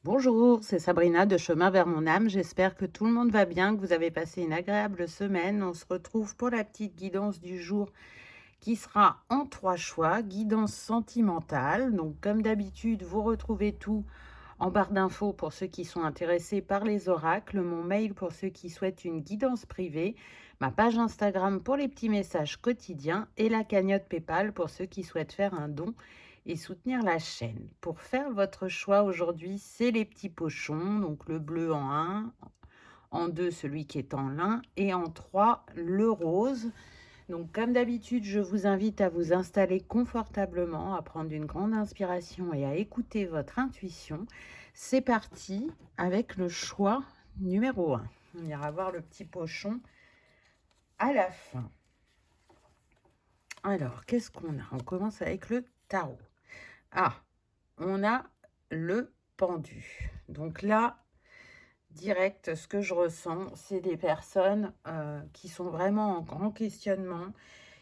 Bonjour, c'est Sabrina de Chemin vers mon âme. J'espère que tout le monde va bien, que vous avez passé une agréable semaine. On se retrouve pour la petite guidance du jour qui sera en 3 choix. Guidance sentimentale. Donc, comme d'habitude, vous retrouvez tout en barre d'infos pour ceux qui sont intéressés par les oracles, mon mail pour ceux qui souhaitent une guidance privée, ma page Instagram pour les petits messages quotidiens et la cagnotte PayPal pour ceux qui souhaitent faire un don et soutenir la chaîne. Pour faire votre choix aujourd'hui, c'est les petits pochons, donc le bleu en 1, en 2 celui qui est en lin et en 3 le rose. Donc comme d'habitude, je vous invite à vous installer confortablement, à prendre une grande inspiration et à écouter votre intuition. C'est parti avec le choix numéro 1. On ira voir le petit pochon à la fin. Alors, qu'est-ce qu'on a? On commence avec le tarot. Ah, on a le pendu. Donc là, direct, ce que je ressens, c'est des personnes qui sont vraiment en grand questionnement,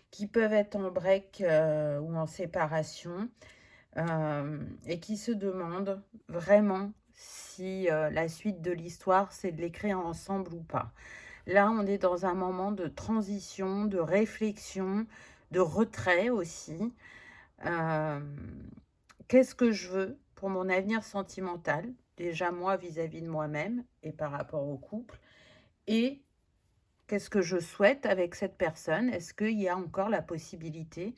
qui peuvent être en break ou en séparation et qui se demandent vraiment si la suite de l'histoire, c'est de l'écrire ensemble ou pas. Là, on est dans un moment de transition, de réflexion, de retrait aussi. Euh, Qu'est-ce que je veux pour mon avenir sentimental? Déjà moi vis-à-vis de moi-même et par rapport au couple. Et qu'est-ce que je souhaite avec cette personne? Est-ce qu'il y a encore la possibilité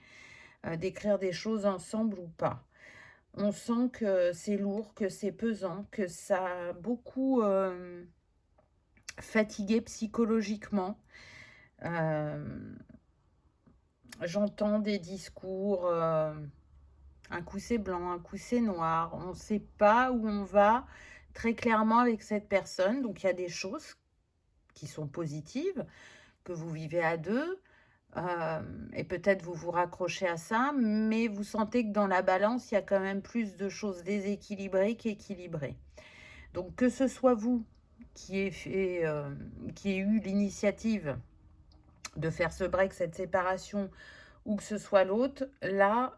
d'écrire des choses ensemble ou pas? On sent que c'est lourd, que c'est pesant, que ça a beaucoup fatigué psychologiquement. Euh, J'entends des discours, un coup c'est blanc, un coup c'est noir. On ne sait pas où on va très clairement avec cette personne. Donc il y a des choses qui sont positives, que vous vivez à deux. Et peut-être vous vous raccrochez à ça, mais vous sentez que dans la balance, il y a quand même plus de choses déséquilibrées qu'équilibrées. Donc que ce soit vous qui ait eu l'initiative de faire ce break, cette séparation, ou que ce soit l'autre, là,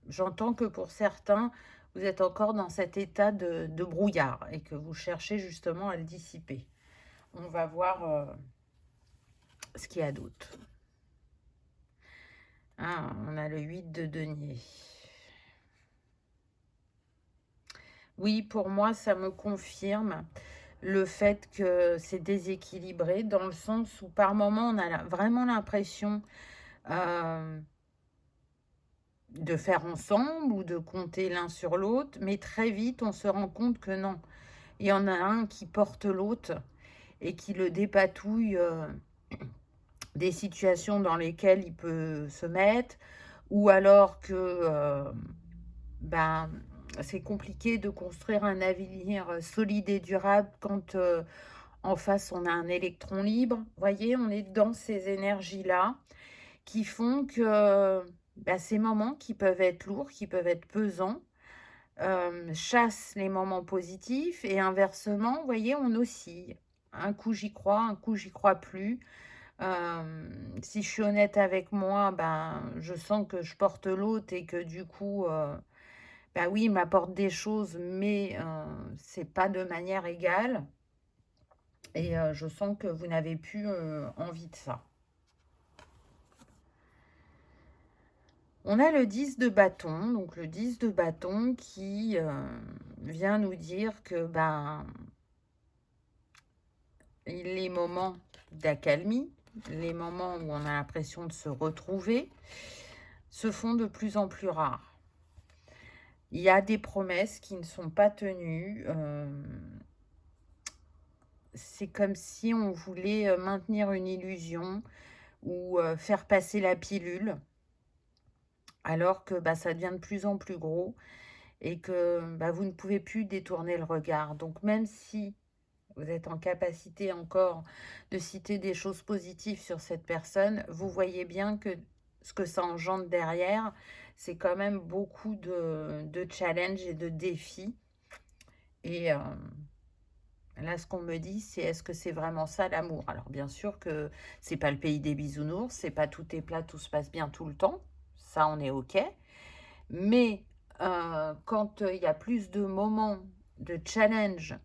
j'entends que pour certains, vous êtes encore dans cet état de brouillard et que vous cherchez justement à le dissiper. On va voir ce qu'il y a d'autre. Ah, on a le 8 de denier. Oui, pour moi, ça me confirme le fait que c'est déséquilibré dans le sens où par moment, on a vraiment l'impression de faire ensemble ou de compter l'un sur l'autre, mais très vite, on se rend compte que non. Il y en a un qui porte l'autre et qui le dépatouille des situations dans lesquelles il peut se mettre, ou alors que ben, c'est compliqué de construire un avenir solide et durable quand en face on a un électron libre. Vous voyez, on est dans ces énergies-là qui font que ces moments qui peuvent être lourds, qui peuvent être pesants, chassent les moments positifs et inversement, vous voyez, on oscille. Un coup j'y crois, un coup j'y crois plus. Si je suis honnête avec moi, je sens que je porte l'autre et que du coup, oui, il m'apporte des choses, mais c'est pas de manière égale. Et je sens que vous n'avez plus envie de ça. On a le 10 de bâton, donc le 10 de bâton qui vient nous dire que les moments d'accalmie, les moments où on a l'impression de se retrouver, se font de plus en plus rares. Il y a des promesses qui ne sont pas tenues. C'est comme si on voulait maintenir une illusion ou faire passer la pilule, alors que ça devient de plus en plus gros et que vous ne pouvez plus détourner le regard. Donc même si vous êtes en capacité encore de citer des choses positives sur cette personne, vous voyez bien que ce que ça engendre derrière, c'est quand même beaucoup de challenges et de défis. Et là, ce qu'on me dit, c'est est-ce que c'est vraiment ça l'amour? Alors bien sûr que c'est pas le pays des bisounours, c'est pas tout est plat, tout se passe bien tout le temps. Ça, on est OK. Mais quand il y a plus de moments de challenge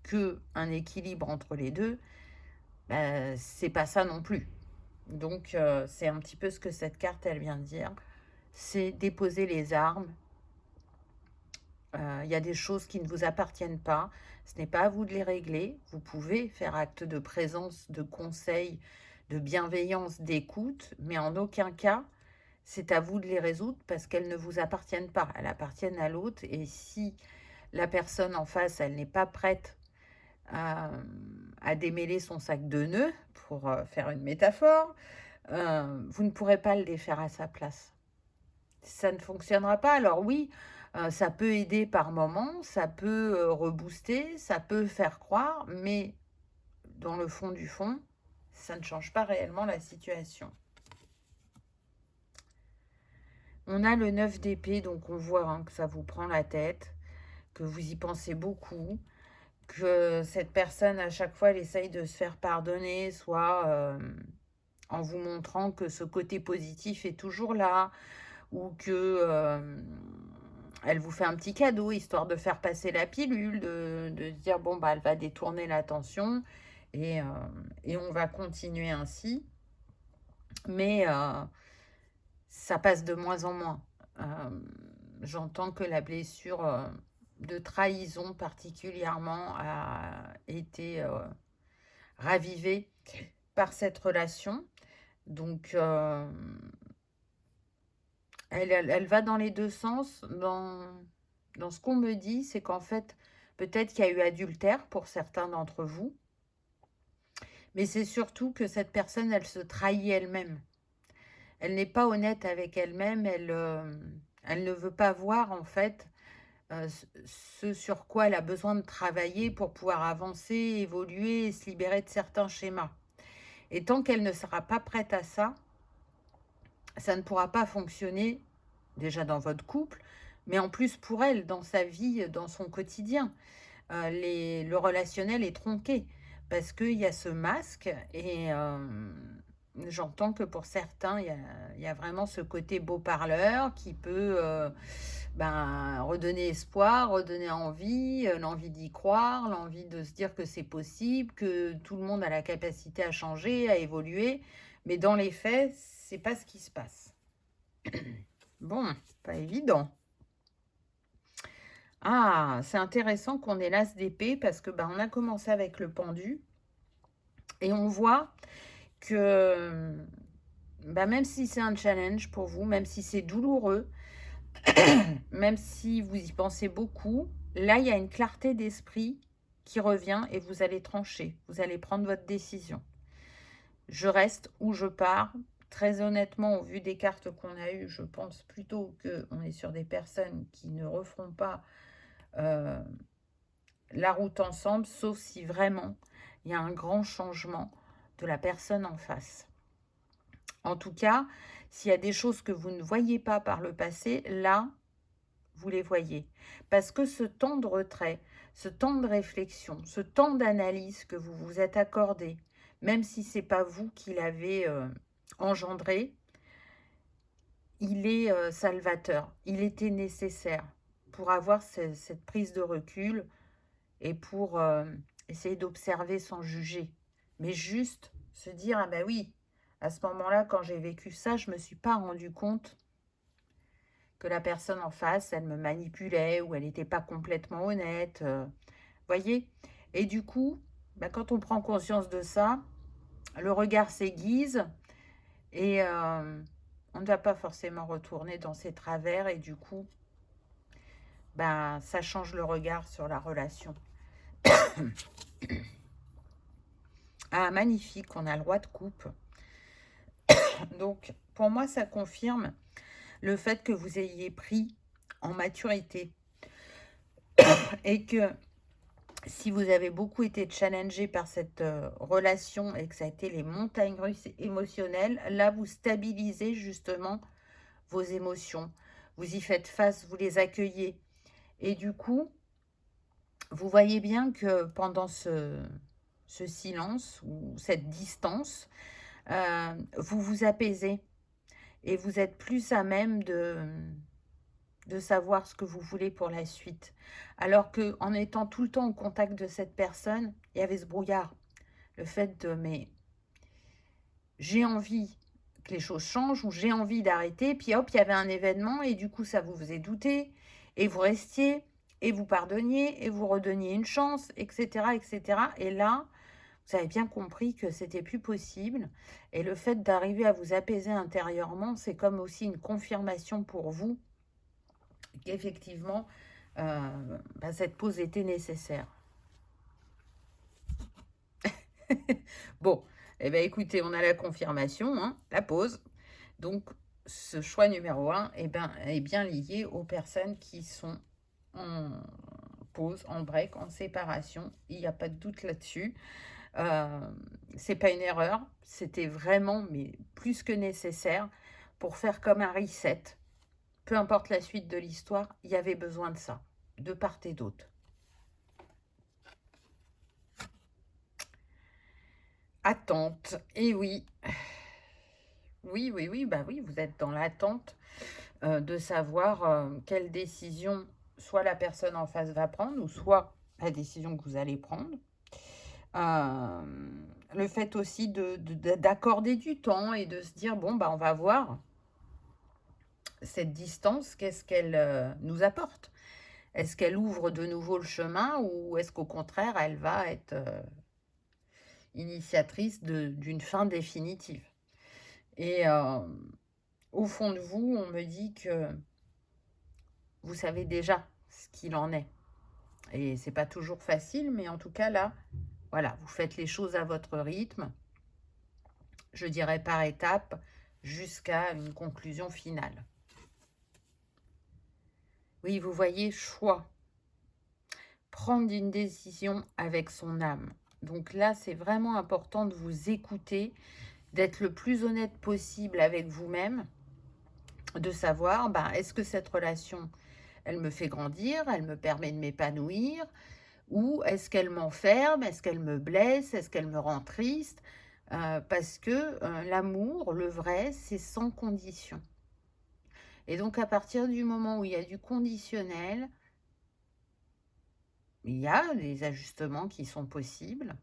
qu'un équilibre entre les deux, c'est pas ça non plus. Donc, c'est un petit peu ce que cette carte, elle vient de dire. C'est déposer les armes. Il y a des choses qui ne vous appartiennent pas. Ce n'est pas à vous de les régler. Vous pouvez faire acte de présence, de conseil, de bienveillance, d'écoute, mais en aucun cas, c'est à vous de les résoudre parce qu'elles ne vous appartiennent pas. Elles appartiennent à l'autre. Et si la personne en face, elle n'est pas prête à démêler son sac de nœuds, pour faire une métaphore, vous ne pourrez pas le défaire à sa place. Ça ne fonctionnera pas. Alors oui, ça peut aider par moment, ça peut rebooster, ça peut faire croire, mais dans le fond du fond, ça ne change pas réellement la situation. On a le 9 d'épée, donc on voit que ça vous prend la tête, que vous y pensez beaucoup, que cette personne, à chaque fois, elle essaye de se faire pardonner, soit en vous montrant que ce côté positif est toujours là, ou que elle vous fait un petit cadeau, histoire de faire passer la pilule, de se dire, bon, bah, elle va détourner l'attention, et on va continuer ainsi. Mais ça passe de moins en moins. J'entends que la blessure de trahison particulièrement a été ravivée par cette relation. Donc, elle va dans les deux sens. Dans ce qu'on me dit, c'est qu'en fait, peut-être qu'il y a eu adultère pour certains d'entre vous, mais c'est surtout que cette personne, elle se trahit elle-même. Elle n'est pas honnête avec elle-même, elle ne veut pas voir en fait ce sur quoi elle a besoin de travailler pour pouvoir avancer, évoluer et se libérer de certains schémas. Et tant qu'elle ne sera pas prête à ça, ça ne pourra pas fonctionner déjà dans votre couple, mais en plus pour elle, dans sa vie, dans son quotidien. Le relationnel est tronqué parce qu'il y a ce masque et j'entends que pour certains, il y a vraiment ce côté beau parleur qui peut redonner espoir, redonner envie, l'envie d'y croire, l'envie de se dire que c'est possible, que tout le monde a la capacité à changer, à évoluer. Mais dans les faits, c'est pas ce qui se passe. Bon, pas évident. Ah, c'est intéressant qu'on ait l'as d'épée parce que on a commencé avec le pendu et on voit que même si c'est un challenge pour vous, même si c'est douloureux, même si vous y pensez beaucoup, là, il y a une clarté d'esprit qui revient et vous allez trancher, vous allez prendre votre décision. Je reste ou je pars. Très honnêtement, au vu des cartes qu'on a eues, je pense plutôt qu'on est sur des personnes qui ne referont pas la route ensemble, sauf si vraiment il y a un grand changement de la personne en face. En tout cas, s'il y a des choses que vous ne voyez pas par le passé, là, vous les voyez. Parce que ce temps de retrait, ce temps de réflexion, ce temps d'analyse que vous vous êtes accordé, même si ce n'est pas vous qui l'avez engendré, il est salvateur. Il était nécessaire pour avoir cette prise de recul et pour essayer d'observer sans juger. Mais juste se dire, ah ben oui, à ce moment-là, quand j'ai vécu ça, je ne me suis pas rendu compte que la personne en face, elle me manipulait ou elle n'était pas complètement honnête. Voyez. Et du coup, quand on prend conscience de ça, le regard s'aiguise et on ne va pas forcément retourner dans ses travers et du coup, ça change le regard sur la relation. Ah, magnifique, on a le roi de coupe. Donc, pour moi, ça confirme le fait que vous ayez pris en maturité et que si vous avez beaucoup été challengé par cette relation et que ça a été les montagnes russes émotionnelles, là, vous stabilisez justement vos émotions. Vous y faites face, vous les accueillez. Et du coup, vous voyez bien que pendant ce silence ou cette distance, vous vous apaisez et vous êtes plus à même de savoir ce que vous voulez pour la suite. Alors que en étant tout le temps au contact de cette personne, il y avait ce brouillard. Le fait de, mais j'ai envie que les choses changent ou j'ai envie d'arrêter, puis hop, il y avait un événement et du coup, ça vous faisait douter et vous restiez et vous pardonniez et vous redonniez une chance, etc., etc. Et là, vous avez bien compris que c'était plus possible. Et le fait d'arriver à vous apaiser intérieurement, c'est comme aussi une confirmation pour vous qu'effectivement, cette pause était nécessaire. Bon, eh bien écoutez, on a la confirmation, hein, la pause. Donc, ce choix numéro 1 est bien lié aux personnes qui sont en pause, en break, en séparation. Il n'y a pas de doute là-dessus. C'est pas une erreur, c'était vraiment, mais plus que nécessaire, pour faire comme un reset. Peu importe la suite de l'histoire, il y avait besoin de ça, de part et d'autre. Attente, et oui. Oui, bah oui, vous êtes dans l'attente de savoir quelle décision soit la personne en face va prendre, ou soit la décision que vous allez prendre. Le fait aussi d'accorder du temps et de se dire, bon, bah, on va voir cette distance, qu'est-ce qu'elle nous apporte? Est-ce qu'elle ouvre de nouveau le chemin ou est-ce qu'au contraire, elle va être initiatrice d'une fin définitive? Et au fond de vous, on me dit que vous savez déjà ce qu'il en est. Et c'est pas toujours facile, mais en tout cas là, voilà, vous faites les choses à votre rythme, je dirais par étapes, jusqu'à une conclusion finale. Oui, vous voyez, choix. Prendre une décision avec son âme. Donc là, c'est vraiment important de vous écouter, d'être le plus honnête possible avec vous-même, de savoir, est-ce que cette relation, elle me fait grandir, elle me permet de m'épanouir, ou est-ce qu'elle m'enferme, est-ce qu'elle me blesse, est-ce qu'elle me rend triste? Parce que l'amour, le vrai, c'est sans condition. Et donc, à partir du moment où il y a du conditionnel, il y a des ajustements qui sont possibles,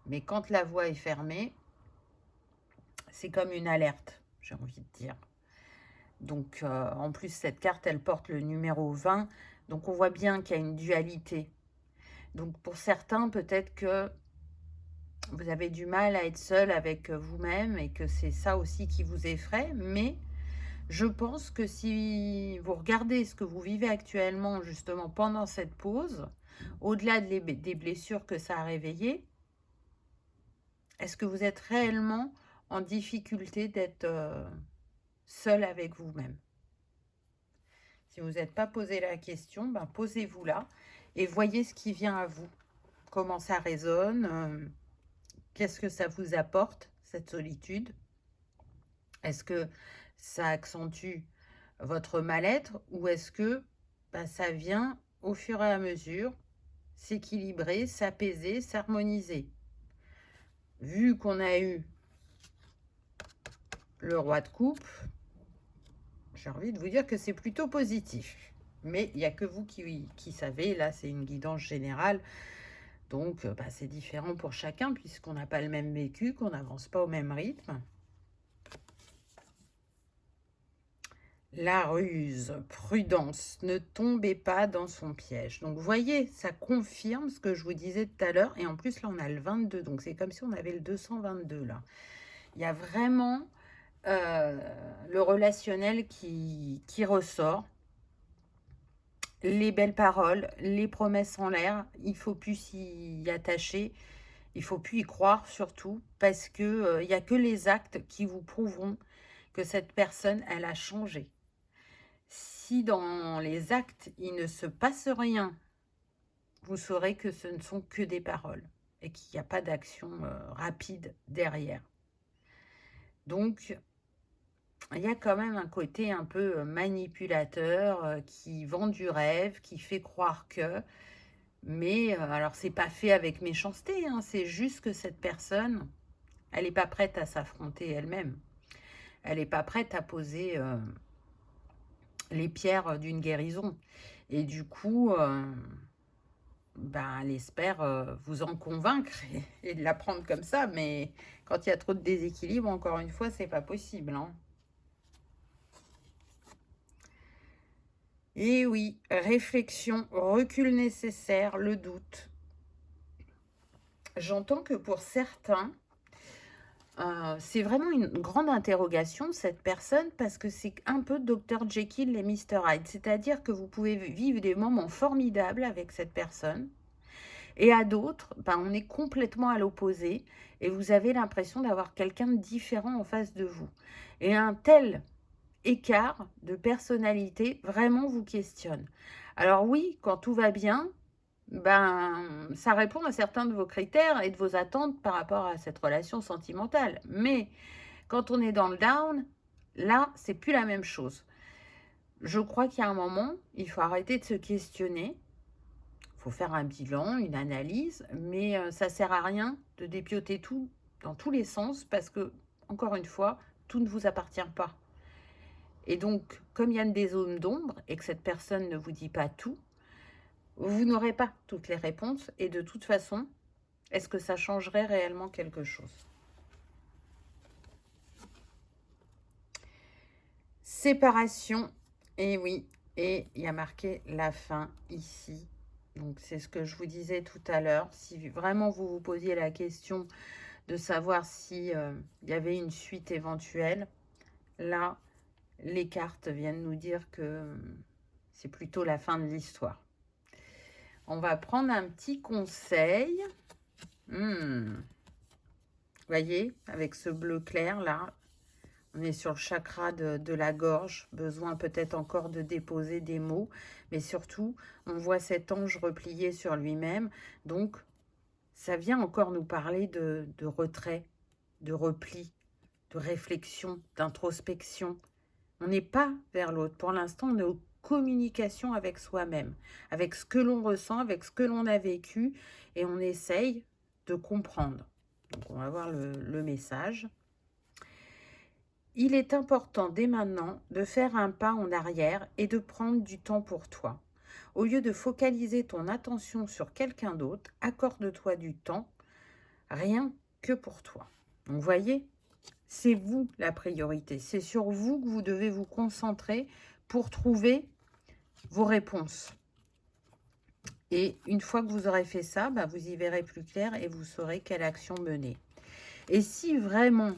mais quand la voie est fermée, c'est comme une alerte, j'ai envie de dire. Donc, en plus, cette carte, elle porte le numéro 20, donc on voit bien qu'il y a une dualité. Donc, pour certains, peut-être que vous avez du mal à être seul avec vous-même et que c'est ça aussi qui vous effraie, mais je pense que si vous regardez ce que vous vivez actuellement, justement, pendant cette pause, au-delà des blessures que ça a réveillées, est-ce que vous êtes réellement en difficulté d'être seul avec vous-même? Si vous n'êtes pas posé la question, posez-vous là et voyez ce qui vient à vous. Comment ça résonne, qu'est-ce que ça vous apporte, cette solitude? Est-ce que ça accentue votre mal-être ou est-ce que ça vient au fur et à mesure s'équilibrer, s'apaiser, s'harmoniser? Vu qu'on a eu le roi de coupe, j'ai envie de vous dire que c'est plutôt positif. Mais il n'y a que vous qui savez, là c'est une guidance générale. Donc c'est différent pour chacun puisqu'on n'a pas le même vécu, qu'on n'avance pas au même rythme. La ruse, prudence, ne tombez pas dans son piège. Donc, vous voyez, ça confirme ce que je vous disais tout à l'heure. Et en plus, là, on a le 22. Donc, c'est comme si on avait le 222, là. Il y a vraiment le relationnel qui ressort. Les belles paroles, les promesses en l'air. Il ne faut plus s'y attacher. Il ne faut plus y croire, surtout. Parce que il n'y a que les actes qui vous prouveront que cette personne, elle a changé. Si dans les actes, il ne se passe rien, vous saurez que ce ne sont que des paroles et qu'il n'y a pas d'action rapide derrière. Donc, il y a quand même un côté un peu manipulateur qui vend du rêve, qui fait croire que... Mais alors, c'est pas fait avec méchanceté, hein, c'est juste que cette personne, elle n'est pas prête à s'affronter elle-même. Elle n'est pas prête à poser les pierres d'une guérison. Et du coup, ben, elle espère vous en convaincre et de la prendre comme ça. Mais quand il y a trop de déséquilibre, encore une fois, c'est pas possible, hein. Et oui, réflexion, recul nécessaire, le doute. J'entends que pour certains, c'est vraiment une grande interrogation, cette personne, parce que c'est un peu Dr Jekyll et Mr Hyde. C'est-à-dire que vous pouvez vivre des moments formidables avec cette personne, et à d'autres, ben, on est complètement à l'opposé, et vous avez l'impression d'avoir quelqu'un de différent en face de vous. Et un tel écart de personnalité vraiment vous questionne. Alors oui, quand tout va bien, ben, ça répond à certains de vos critères et de vos attentes par rapport à cette relation sentimentale. Mais quand on est dans le down, là, c'est plus la même chose. Je crois qu'il y a un moment, il faut arrêter de se questionner. Il faut faire un bilan, une analyse, mais ça sert à rien de dépioter tout dans tous les sens parce que, encore une fois, tout ne vous appartient pas. Et donc, comme il y a des zones d'ombre et que cette personne ne vous dit pas tout, vous n'aurez pas toutes les réponses. Et de toute façon, est-ce que ça changerait réellement quelque chose? Séparation, et oui, et il y a marqué la fin ici. Donc, c'est ce que je vous disais tout à l'heure. Si vraiment vous vous posiez la question de savoir si il y avait une suite éventuelle, là, les cartes viennent nous dire que c'est plutôt la fin de l'histoire. On va prendre un petit conseil. Voyez, avec ce bleu clair là, on est sur le chakra de la gorge. Besoin peut-être encore de déposer des mots, mais surtout, on voit cet ange replié sur lui-même. Donc, ça vient encore nous parler de retrait, de repli, de réflexion, d'introspection. On n'est pas vers l'autre. Pour l'instant, on est en communication avec soi-même, avec ce que l'on ressent, avec ce que l'on a vécu, et on essaye de comprendre. Donc, on va voir le message. Il est important dès maintenant de faire un pas en arrière et de prendre du temps pour toi. Au lieu de focaliser ton attention sur quelqu'un d'autre, accorde-toi du temps, rien que pour toi. Donc, vous voyez, c'est vous la priorité. C'est sur vous que vous devez vous concentrer pour trouver vos réponses. Et une fois que vous aurez fait ça, bah, vous y verrez plus clair et vous saurez quelle action mener. Et si vraiment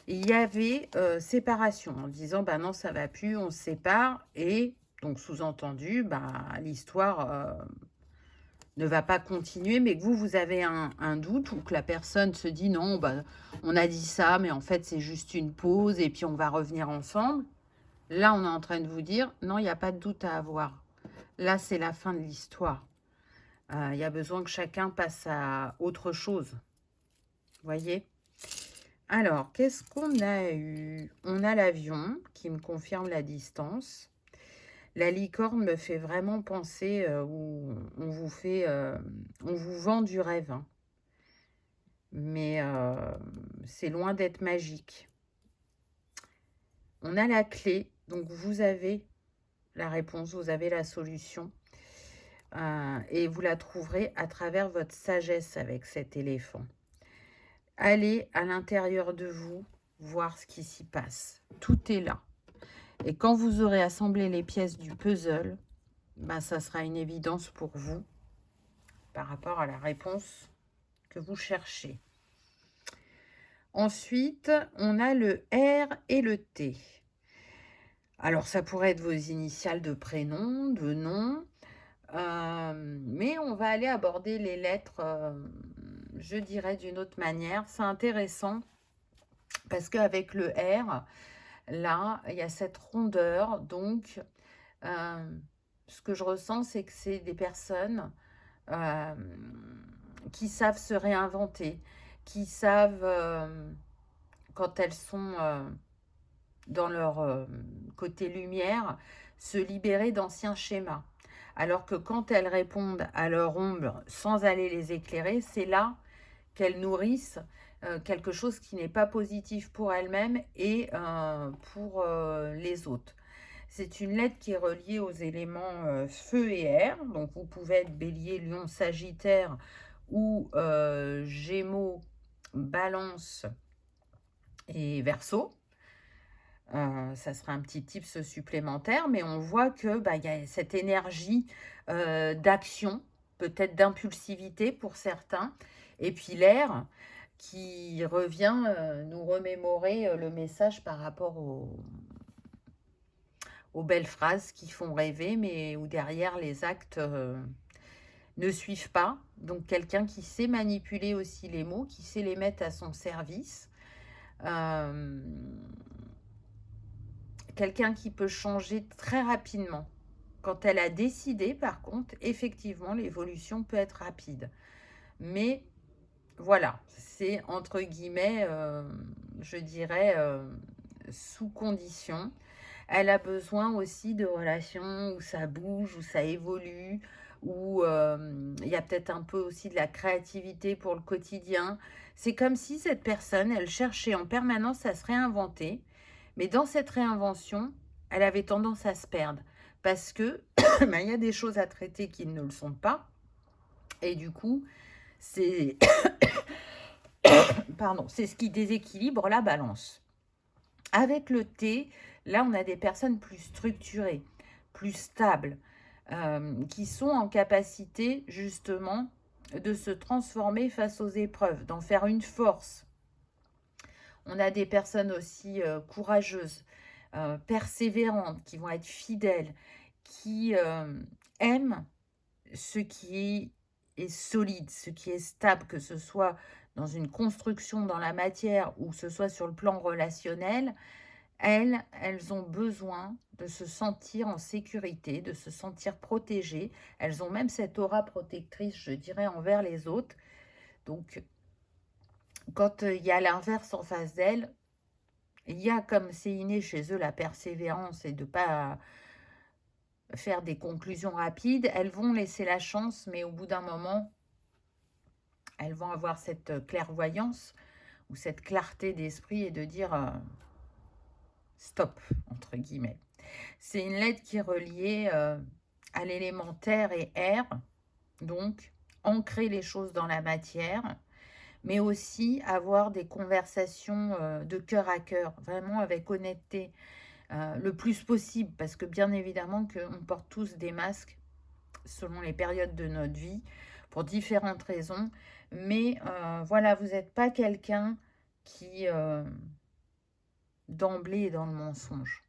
il y avait séparation, en disant bah non, ça va plus, on se sépare, et donc sous-entendu, bah, l'histoire ne va pas continuer, mais que vous avez un doute, ou que la personne se dit non, bah, on a dit ça, mais en fait c'est juste une pause et puis on va revenir ensemble. Là, on est en train de vous dire non, il n'y a pas de doute à avoir. Là, c'est la fin de l'histoire. Il y a besoin que chacun passe à autre chose. Voyez? Alors, qu'est-ce qu'on a eu? On a l'avion qui me confirme la distance. La licorne me fait vraiment penser où on vous vend du rêve, hein. Mais c'est loin d'être magique. On a la clé, donc vous avez la réponse, vous avez la solution. Et vous la trouverez à travers votre sagesse avec cet éléphant. Allez à l'intérieur de vous, voir ce qui s'y passe. Tout est là. Et quand vous aurez assemblé les pièces du puzzle, ben, ça sera une évidence pour vous par rapport à la réponse que vous cherchez. Ensuite, on a le R et le T. Alors, ça pourrait être vos initiales de prénom, de nom, mais on va aller aborder les lettres, je dirais, d'une autre manière. C'est intéressant parce qu'avec le R, là, il y a cette rondeur. Donc, ce que je ressens, c'est que c'est des personnes qui savent se réinventer, qui savent, quand elles sont dans leur côté lumière, se libérer d'anciens schémas. Alors que quand elles répondent à leur ombre sans aller les éclairer, c'est là qu'elles nourrissent quelque chose qui n'est pas positif pour elles-mêmes et pour les autres. C'est une lettre qui est reliée aux éléments feu et air. Donc, vous pouvez être bélier, lion, sagittaire ou gémeaux, balance et verseau. Ça sera un petit tips supplémentaire, mais on voit que bah, y a cette énergie d'action, peut-être d'impulsivité pour certains, et puis l'air qui revient nous remémorer le message par rapport aux belles phrases qui font rêver, mais où derrière les actes ne suivent pas. Donc quelqu'un qui sait manipuler aussi les mots, qui sait les mettre à son service. Quelqu'un qui peut changer très rapidement. Quand elle a décidé, par contre, effectivement, l'évolution peut être rapide. Mais voilà, c'est entre guillemets, je dirais, sous condition. Elle a besoin aussi de relations où ça bouge, où ça évolue, où il y a peut-être un peu aussi de la créativité pour le quotidien. C'est comme si cette personne, elle cherchait en permanence à se réinventer, mais dans cette réinvention, elle avait tendance à se perdre parce que ben, il y a des choses à traiter qui ne le sont pas. Et du coup, c'est pardon, c'est ce qui déséquilibre la balance. Avec le thé, là, on a des personnes plus structurées, plus stables, qui sont en capacité justement de se transformer face aux épreuves, d'en faire une force. On a des personnes aussi courageuses, persévérantes, qui vont être fidèles, qui aiment ce qui est solide, ce qui est stable, que ce soit dans une construction dans la matière ou que ce soit sur le plan relationnel. Elles ont besoin de se sentir en sécurité, de se sentir protégées. Elles ont même cette aura protectrice, je dirais, envers les autres. Donc, quand il y a l'inverse en face d'elles, il y a, comme c'est inné chez eux, la persévérance et de ne pas faire des conclusions rapides. Elles vont laisser la chance, mais au bout d'un moment, elles vont avoir cette clairvoyance ou cette clarté d'esprit et de dire stop, entre guillemets. C'est une lettre qui est reliée à l'élément terre et air, donc ancrer les choses dans la matière, mais aussi avoir des conversations de cœur à cœur, vraiment avec honnêteté, le plus possible, parce que bien évidemment qu'on porte tous des masques selon les périodes de notre vie, pour différentes raisons, mais voilà, vous n'êtes pas quelqu'un qui d'emblée est dans le mensonge.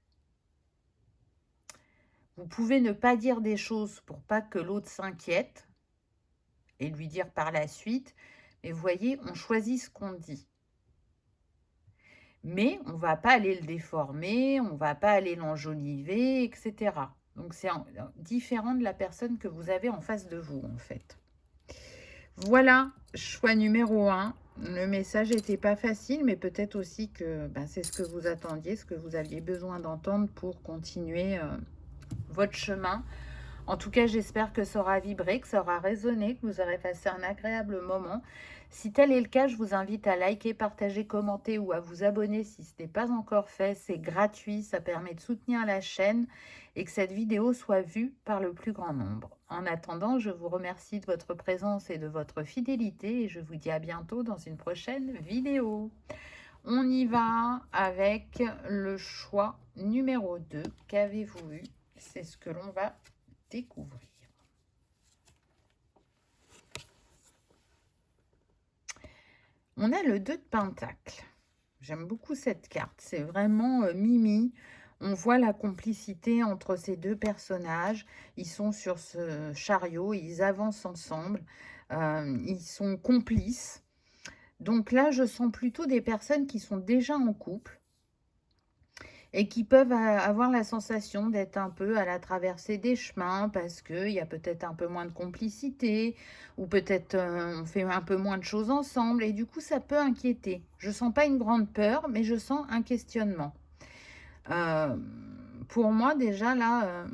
Vous pouvez ne pas dire des choses pour pas que l'autre s'inquiète et lui dire par la suite, mais vous voyez, on choisit ce qu'on dit. Mais on ne va pas aller le déformer, on ne va pas aller l'enjoliver, etc. Donc c'est différent de la personne que vous avez en face de vous, en fait. Voilà, choix numéro 1. Le message n'était pas facile, mais peut-être aussi que c'est ce que vous attendiez, ce que vous aviez besoin d'entendre pour continuer votre chemin. En tout cas, j'espère que ça aura vibré, que ça aura résonné, que vous aurez passé un agréable moment. Si tel est le cas, je vous invite à liker, partager, commenter ou à vous abonner si ce n'est pas encore fait. C'est gratuit, ça permet de soutenir la chaîne et que cette vidéo soit vue par le plus grand nombre. En attendant, je vous remercie de votre présence et de votre fidélité et je vous dis à bientôt dans une prochaine vidéo. On y va avec le choix numéro 2. Qu'avez-vous eu? C'est ce que l'on va découvrir. On a le 2 de Pentacle. J'aime beaucoup cette carte. C'est vraiment Mimi. On voit la complicité entre ces deux personnages. Ils sont sur ce chariot, ils avancent ensemble. Ils sont complices. Donc là, je sens plutôt des personnes qui sont déjà en couple et qui peuvent avoir la sensation d'être un peu à la traversée des chemins parce qu'il y a peut-être un peu moins de complicité ou peut-être on fait un peu moins de choses ensemble et du coup ça peut inquiéter. Je sens pas une grande peur, mais je sens un questionnement. Pour moi déjà là,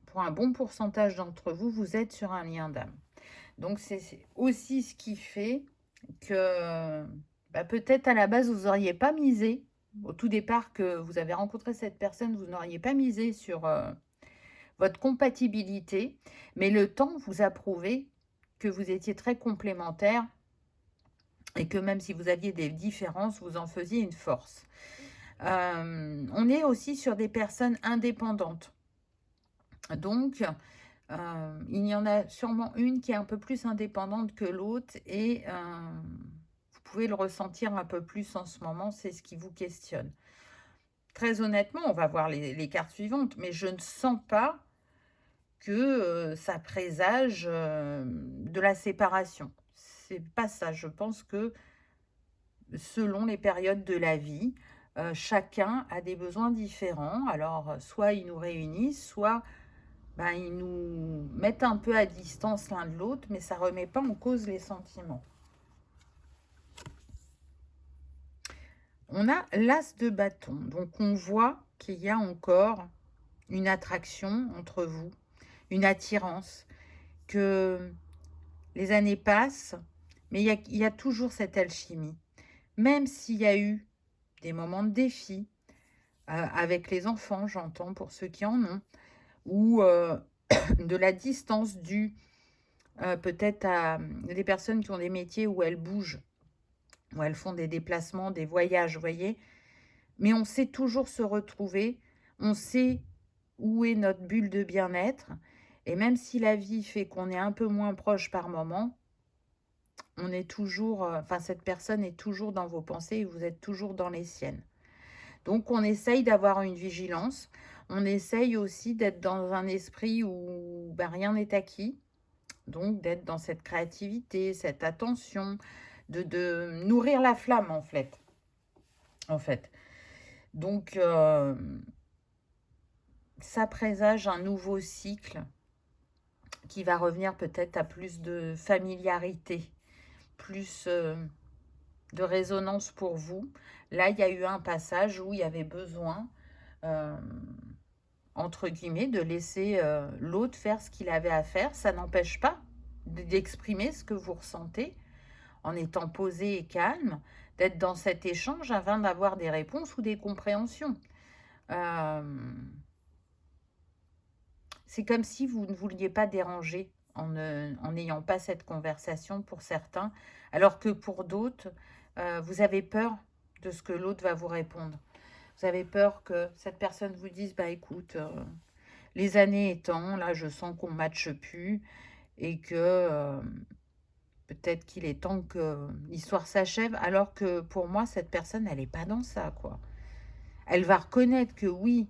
pour un bon pourcentage d'entre vous, vous êtes sur un lien d'âme. Donc c'est aussi ce qui fait que peut-être à la base vous n'auriez pas misé au tout départ que vous avez rencontré cette personne, vous n'auriez pas misé sur votre compatibilité, mais le temps vous a prouvé que vous étiez très complémentaires et que même si vous aviez des différences, vous en faisiez une force. On est aussi sur des personnes indépendantes. Donc, il y en a sûrement une qui est un peu plus indépendante que l'autre et vous pouvez le ressentir un peu plus en ce moment, c'est ce qui vous questionne. Très honnêtement, on va voir les cartes suivantes, mais je ne sens pas que ça présage de la séparation. C'est pas ça. Je pense que selon les périodes de la vie, chacun a des besoins différents. Alors, soit ils nous réunissent, soit ben, ils nous mettent un peu à distance l'un de l'autre, mais ça ne remet pas en cause les sentiments. On a l'as de bâton. Donc, on voit qu'il y a encore une attraction entre vous, une attirance, que les années passent, mais il y a toujours cette alchimie. Même s'il y a eu des moments de défi, avec les enfants, j'entends, pour ceux qui en ont, ou de la distance due peut-être à des personnes qui ont des métiers où elles bougent, où elles font des déplacements, des voyages, vous voyez. Mais on sait toujours se retrouver, on sait où est notre bulle de bien-être, et même si la vie fait qu'on est un peu moins proche par moment, on est toujours, enfin cette personne est toujours dans vos pensées et vous êtes toujours dans les siennes. Donc on essaye d'avoir une vigilance, on essaye aussi d'être dans un esprit où ben, rien n'est acquis, donc d'être dans cette créativité, cette attention, de nourrir la flamme en fait. Donc ça présage un nouveau cycle qui va revenir peut-être à plus de familiarité, plus de résonance pour vous. Là, il y a eu un passage où il y avait besoin, entre guillemets, de laisser l'autre faire ce qu'il avait à faire. Ça n'empêche pas d'exprimer ce que vous ressentez en étant posé et calme, d'être dans cet échange afin d'avoir des réponses ou des compréhensions. C'est comme si vous ne vouliez pas déranger en n'ayant pas cette conversation pour certains, alors que pour d'autres, vous avez peur de ce que l'autre va vous répondre. Vous avez peur que cette personne vous dise, bah écoute, les années étant, là je sens qu'on ne matche plus et que peut-être qu'il est temps que l'histoire s'achève, alors que pour moi, cette personne, elle n'est pas dans ça, quoi. Elle va reconnaître que oui,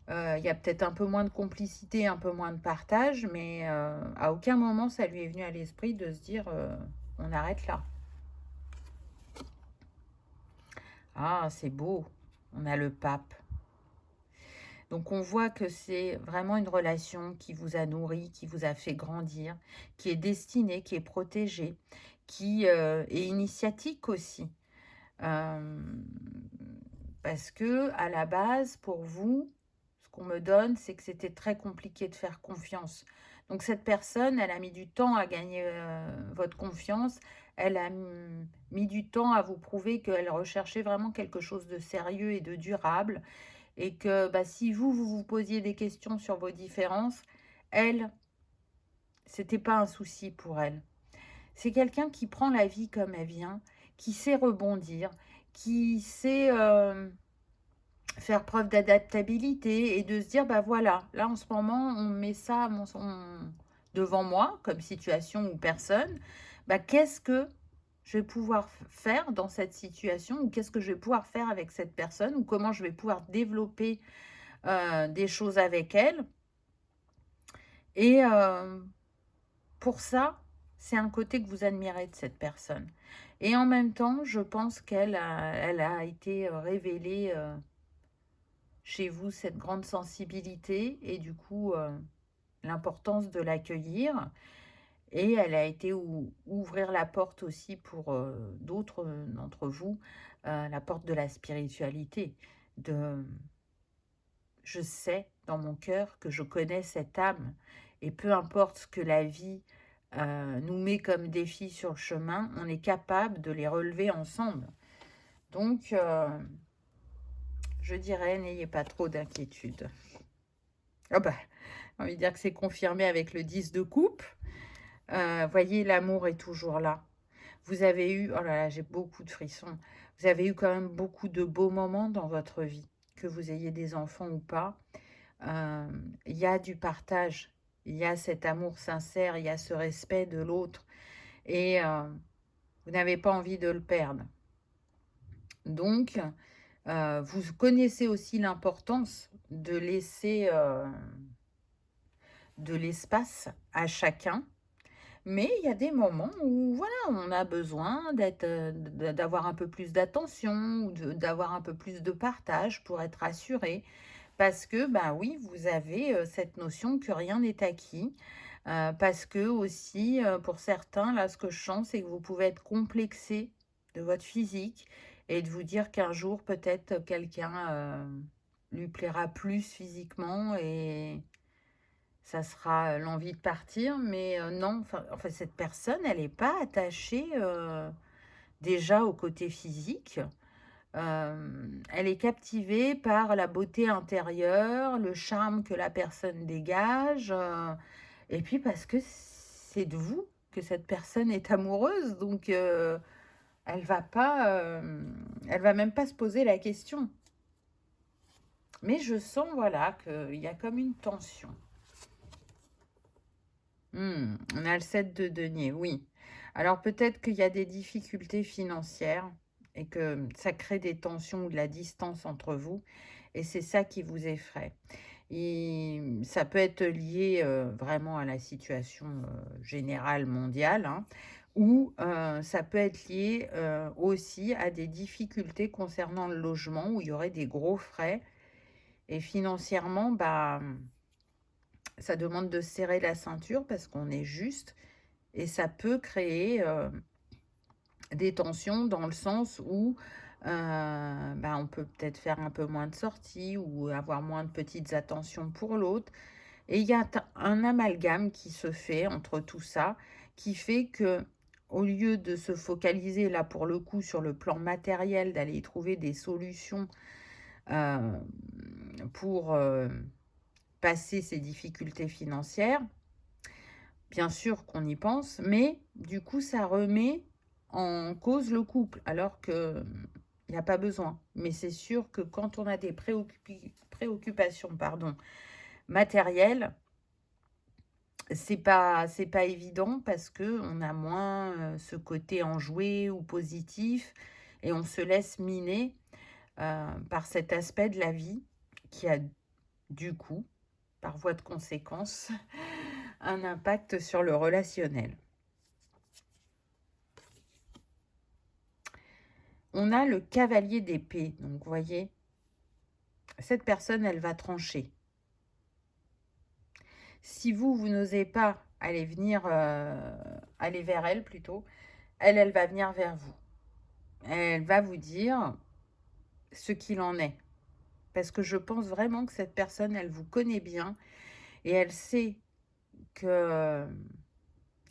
il y a peut-être un peu moins de complicité, un peu moins de partage, mais à aucun moment ça lui est venu à l'esprit de se dire on arrête là. Ah, c'est beau, on a le pape. Donc on voit que c'est vraiment une relation qui vous a nourri, qui vous a fait grandir, qui est destinée, qui est protégée, qui est initiatique aussi. Parce que à la base, pour vous, ce qu'on me donne, c'est que c'était très compliqué de faire confiance. Donc cette personne, elle a mis du temps à gagner votre confiance. Elle a mis du temps à vous prouver qu'elle recherchait vraiment quelque chose de sérieux et de durable. Et que bah, si vous posiez des questions sur vos différences, elle, c'était pas un souci pour elle. C'est quelqu'un qui prend la vie comme elle vient, qui sait rebondir, qui sait faire preuve d'adaptabilité et de se dire, bah voilà, là en ce moment, on met ça devant moi comme situation ou personne. Bah, qu'est-ce que je vais pouvoir faire dans cette situation ou qu'est-ce que je vais pouvoir faire avec cette personne ou comment je vais pouvoir développer des choses avec elle. Et pour ça, c'est un côté que vous admirez de cette personne. Et en même temps, je pense qu'elle elle a été révélée chez vous, cette grande sensibilité et du coup, l'importance de l'accueillir. Et elle a été ouvrir la porte aussi pour d'autres d'entre vous, la porte de la spiritualité. Je sais dans mon cœur que je connais cette âme et peu importe ce que la vie nous met comme défi sur le chemin, on est capable de les relever ensemble. Donc, je dirais, n'ayez pas trop d'inquiétude. Ah bah, j'ai envie de dire que c'est confirmé avec le 10 de coupe. Voyez, l'amour est toujours là. Vous avez eu, oh là là, j'ai beaucoup de frissons. Vous avez eu quand même beaucoup de beaux moments dans votre vie, que vous ayez des enfants ou pas. Il y a du partage, il y a cet amour sincère, il y a ce respect de l'autre et vous n'avez pas envie de le perdre. Donc, vous connaissez aussi l'importance de laisser de l'espace à chacun. Mais il y a des moments où, voilà, on a besoin d'avoir un peu plus d'attention ou d'avoir un peu plus de partage pour être assuré. Parce que, bah oui, vous avez cette notion que rien n'est acquis. Parce que aussi, pour certains, là, ce que je sens, c'est que vous pouvez être complexé de votre physique et de vous dire qu'un jour, peut-être, quelqu'un lui plaira plus physiquement et ça sera, l'envie de partir, mais non, enfin cette personne, elle est pas attachée, déjà au côté physique. Elle est captivée par la beauté intérieure, le charme que la personne dégage, et puis parce que c'est de vous que cette personne est amoureuse, donc elle va même pas se poser la question. Mais je sens, voilà, qu'il y a comme une tension. On a le 7 de denier, oui. Alors peut-être qu'il y a des difficultés financières et que ça crée des tensions ou de la distance entre vous et c'est ça qui vous effraie. Et ça peut être lié vraiment à la situation générale mondiale, hein, ou ça peut être lié aussi à des difficultés concernant le logement où il y aurait des gros frais et financièrement, bah, ça demande de serrer la ceinture parce qu'on est juste et ça peut créer des tensions dans le sens où bah, on peut peut-être faire un peu moins de sorties ou avoir moins de petites attentions pour l'autre. Et il y a un amalgame qui se fait entre tout ça, qui fait que au lieu de se focaliser là pour le coup sur le plan matériel, d'aller y trouver des solutions euh, pour passer ces difficultés financières, bien sûr qu'on y pense, mais du coup, ça remet en cause le couple, alors que il n'y a pas besoin. Mais c'est sûr que quand on a des préoccupations, pardon, matérielles, c'est pas évident parce que on a moins ce côté enjoué ou positif et on se laisse miner par cet aspect de la vie qui a du coup, par voie de conséquence, un impact sur le relationnel. On a le cavalier d'épée. Donc, vous voyez, cette personne, elle va trancher. Si vous n'osez pas aller aller vers elle plutôt, elle va venir vers vous. Elle va vous dire ce qu'il en est. Parce que je pense vraiment que cette personne, elle vous connaît bien et elle sait que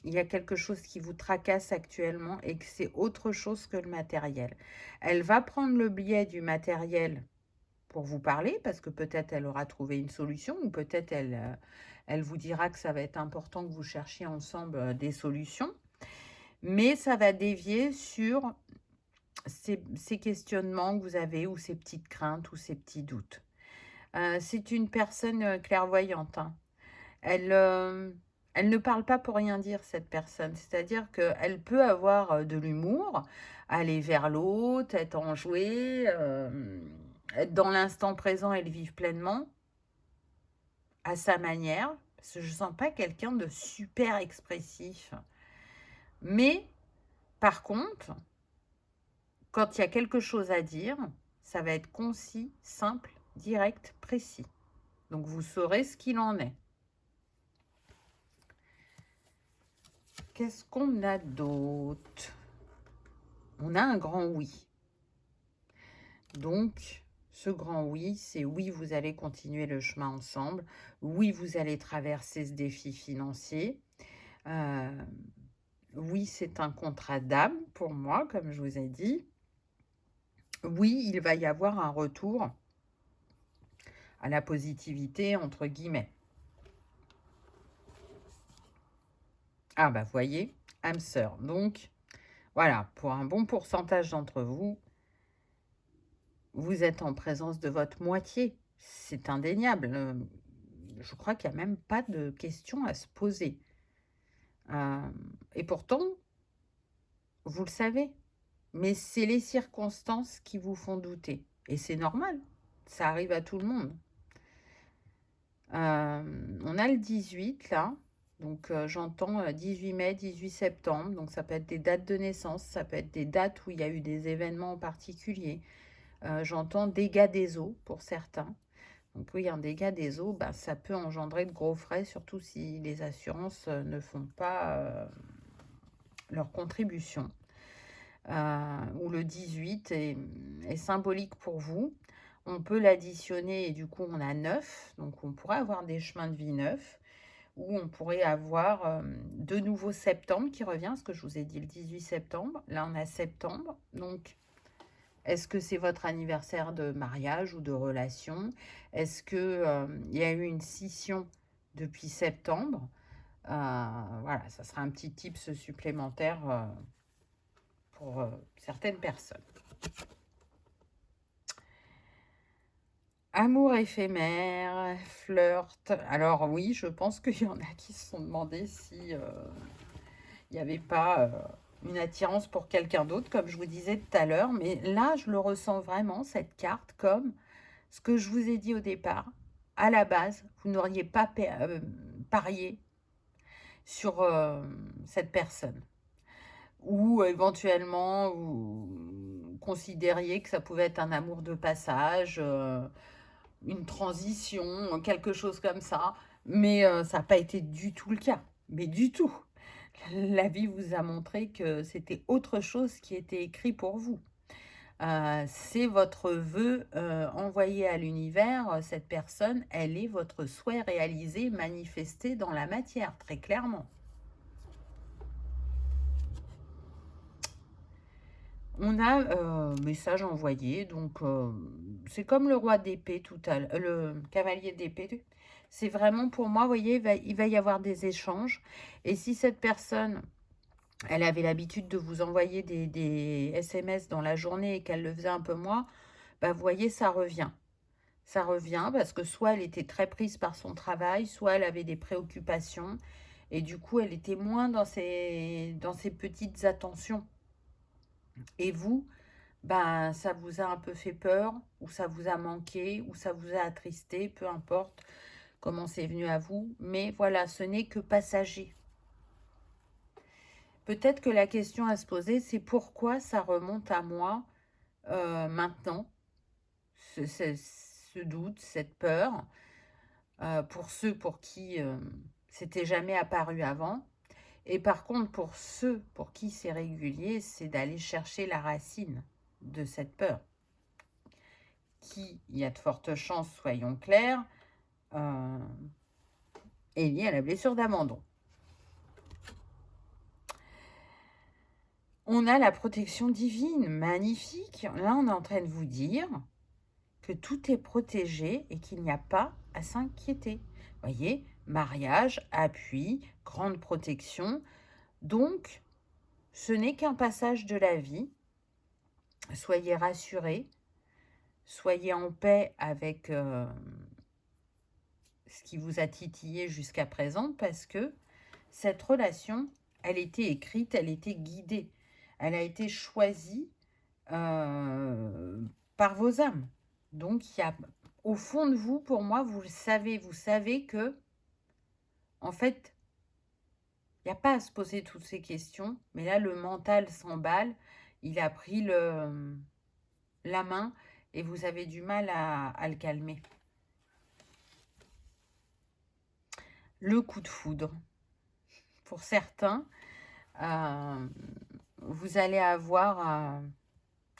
il y a quelque chose qui vous tracasse actuellement et que c'est autre chose que le matériel. Elle va prendre le biais du matériel pour vous parler, parce que peut-être elle aura trouvé une solution, ou peut-être elle vous dira que ça va être important que vous cherchiez ensemble des solutions. Mais ça va dévier sur ces questionnements que vous avez, ou ces petites craintes, ou ces petits doutes. C'est une personne clairvoyante, hein. Elle, elle ne parle pas pour rien dire, cette personne. C'est-à-dire qu'elle peut avoir de l'humour, aller vers l'autre, être enjouée, être dans l'instant présent et le vivre pleinement, à sa manière. Parce que je ne sens pas quelqu'un de super expressif. Mais, par contre, quand il y a quelque chose à dire, ça va être concis, simple, direct, précis. Donc, vous saurez ce qu'il en est. Qu'est-ce qu'on a d'autre? On a un grand oui. Donc, ce grand oui, c'est oui, vous allez continuer le chemin ensemble. Oui, vous allez traverser ce défi financier. Oui, c'est un contrat d'âme pour moi, comme je vous ai dit. Oui, il va y avoir un retour à la positivité, entre guillemets. Ah bah, vous voyez, âme sœur. Donc, voilà, pour un bon pourcentage d'entre vous, vous êtes en présence de votre moitié. C'est indéniable. Je crois qu'il n'y a même pas de question à se poser. Et pourtant, vous le savez, mais c'est les circonstances qui vous font douter. Et c'est normal, ça arrive à tout le monde. On a le 18 là, donc j'entends 18 mai, 18 septembre, donc ça peut être des dates de naissance, ça peut être des dates où il y a eu des événements en particulier. J'entends dégâts des eaux pour certains. Donc oui, un dégât des eaux, bah, ça peut engendrer de gros frais, surtout si les assurances ne font pas leur contribution. Où le 18 est symbolique pour vous. On peut l'additionner et du coup on a 9, donc on pourrait avoir des chemins de vie 9, ou on pourrait avoir de nouveau septembre qui revient, parce que je vous ai dit le 18 septembre, là on a septembre, donc est-ce que c'est votre anniversaire de mariage ou de relation? Est-ce que il y a eu une scission depuis septembre? Voilà, ça sera un petit tips supplémentaire pour certaines personnes. Amour éphémère, flirt. Alors oui, je pense qu'il y en a qui se sont demandé si il n'y avait pas une attirance pour quelqu'un d'autre, comme je vous disais tout à l'heure. Mais là, je le ressens vraiment, cette carte, comme ce que je vous ai dit au départ. À la base, vous n'auriez pas parié sur cette personne. Ou éventuellement, vous considériez que ça pouvait être un amour de passage, une transition, quelque chose comme ça. Mais ça n'a pas été du tout le cas. Mais du tout. La vie vous a montré que c'était autre chose qui était écrit pour vous. C'est votre vœu envoyé à l'univers. Cette personne, elle est votre souhait réalisé, manifesté dans la matière, très clairement. On a message envoyé, donc c'est comme le roi d'épée tout à l'heure, le cavalier d'épée. C'est vraiment pour moi, vous voyez, il va y avoir des échanges. Et si cette personne, elle avait l'habitude de vous envoyer des SMS dans la journée et qu'elle le faisait un peu moins, bah, vous voyez, ça revient. Ça revient parce que soit elle était très prise par son travail, soit elle avait des préoccupations. Et du coup, elle était moins dans ses petites attentions. Et vous, ben, ça vous a un peu fait peur, ou ça vous a manqué, ou ça vous a attristé, peu importe comment c'est venu à vous. Mais voilà, ce n'est que passager. Peut-être que la question à se poser, c'est pourquoi ça remonte à moi maintenant, ce doute, cette peur, pour ceux pour qui c'était jamais apparu avant. Et par contre, pour ceux pour qui c'est régulier, c'est d'aller chercher la racine de cette peur. Qui, il y a de fortes chances, soyons clairs, est liée à la blessure d'abandon. On a la protection divine, magnifique. Là, on est en train de vous dire que tout est protégé et qu'il n'y a pas à s'inquiéter. Voyez, mariage, appui, grande protection. Donc, ce n'est qu'un passage de la vie. Soyez rassurés, soyez en paix avec ce qui vous a titillé jusqu'à présent, parce que cette relation, elle était écrite, elle était guidée, elle a été choisie par vos âmes. Donc, il y a, au fond de vous, pour moi, vous savez que, en fait, il n'y a pas à se poser toutes ces questions, mais là, le mental s'emballe, il a pris la main et vous avez du mal à le calmer. Le coup de foudre. Pour certains, vous allez avoir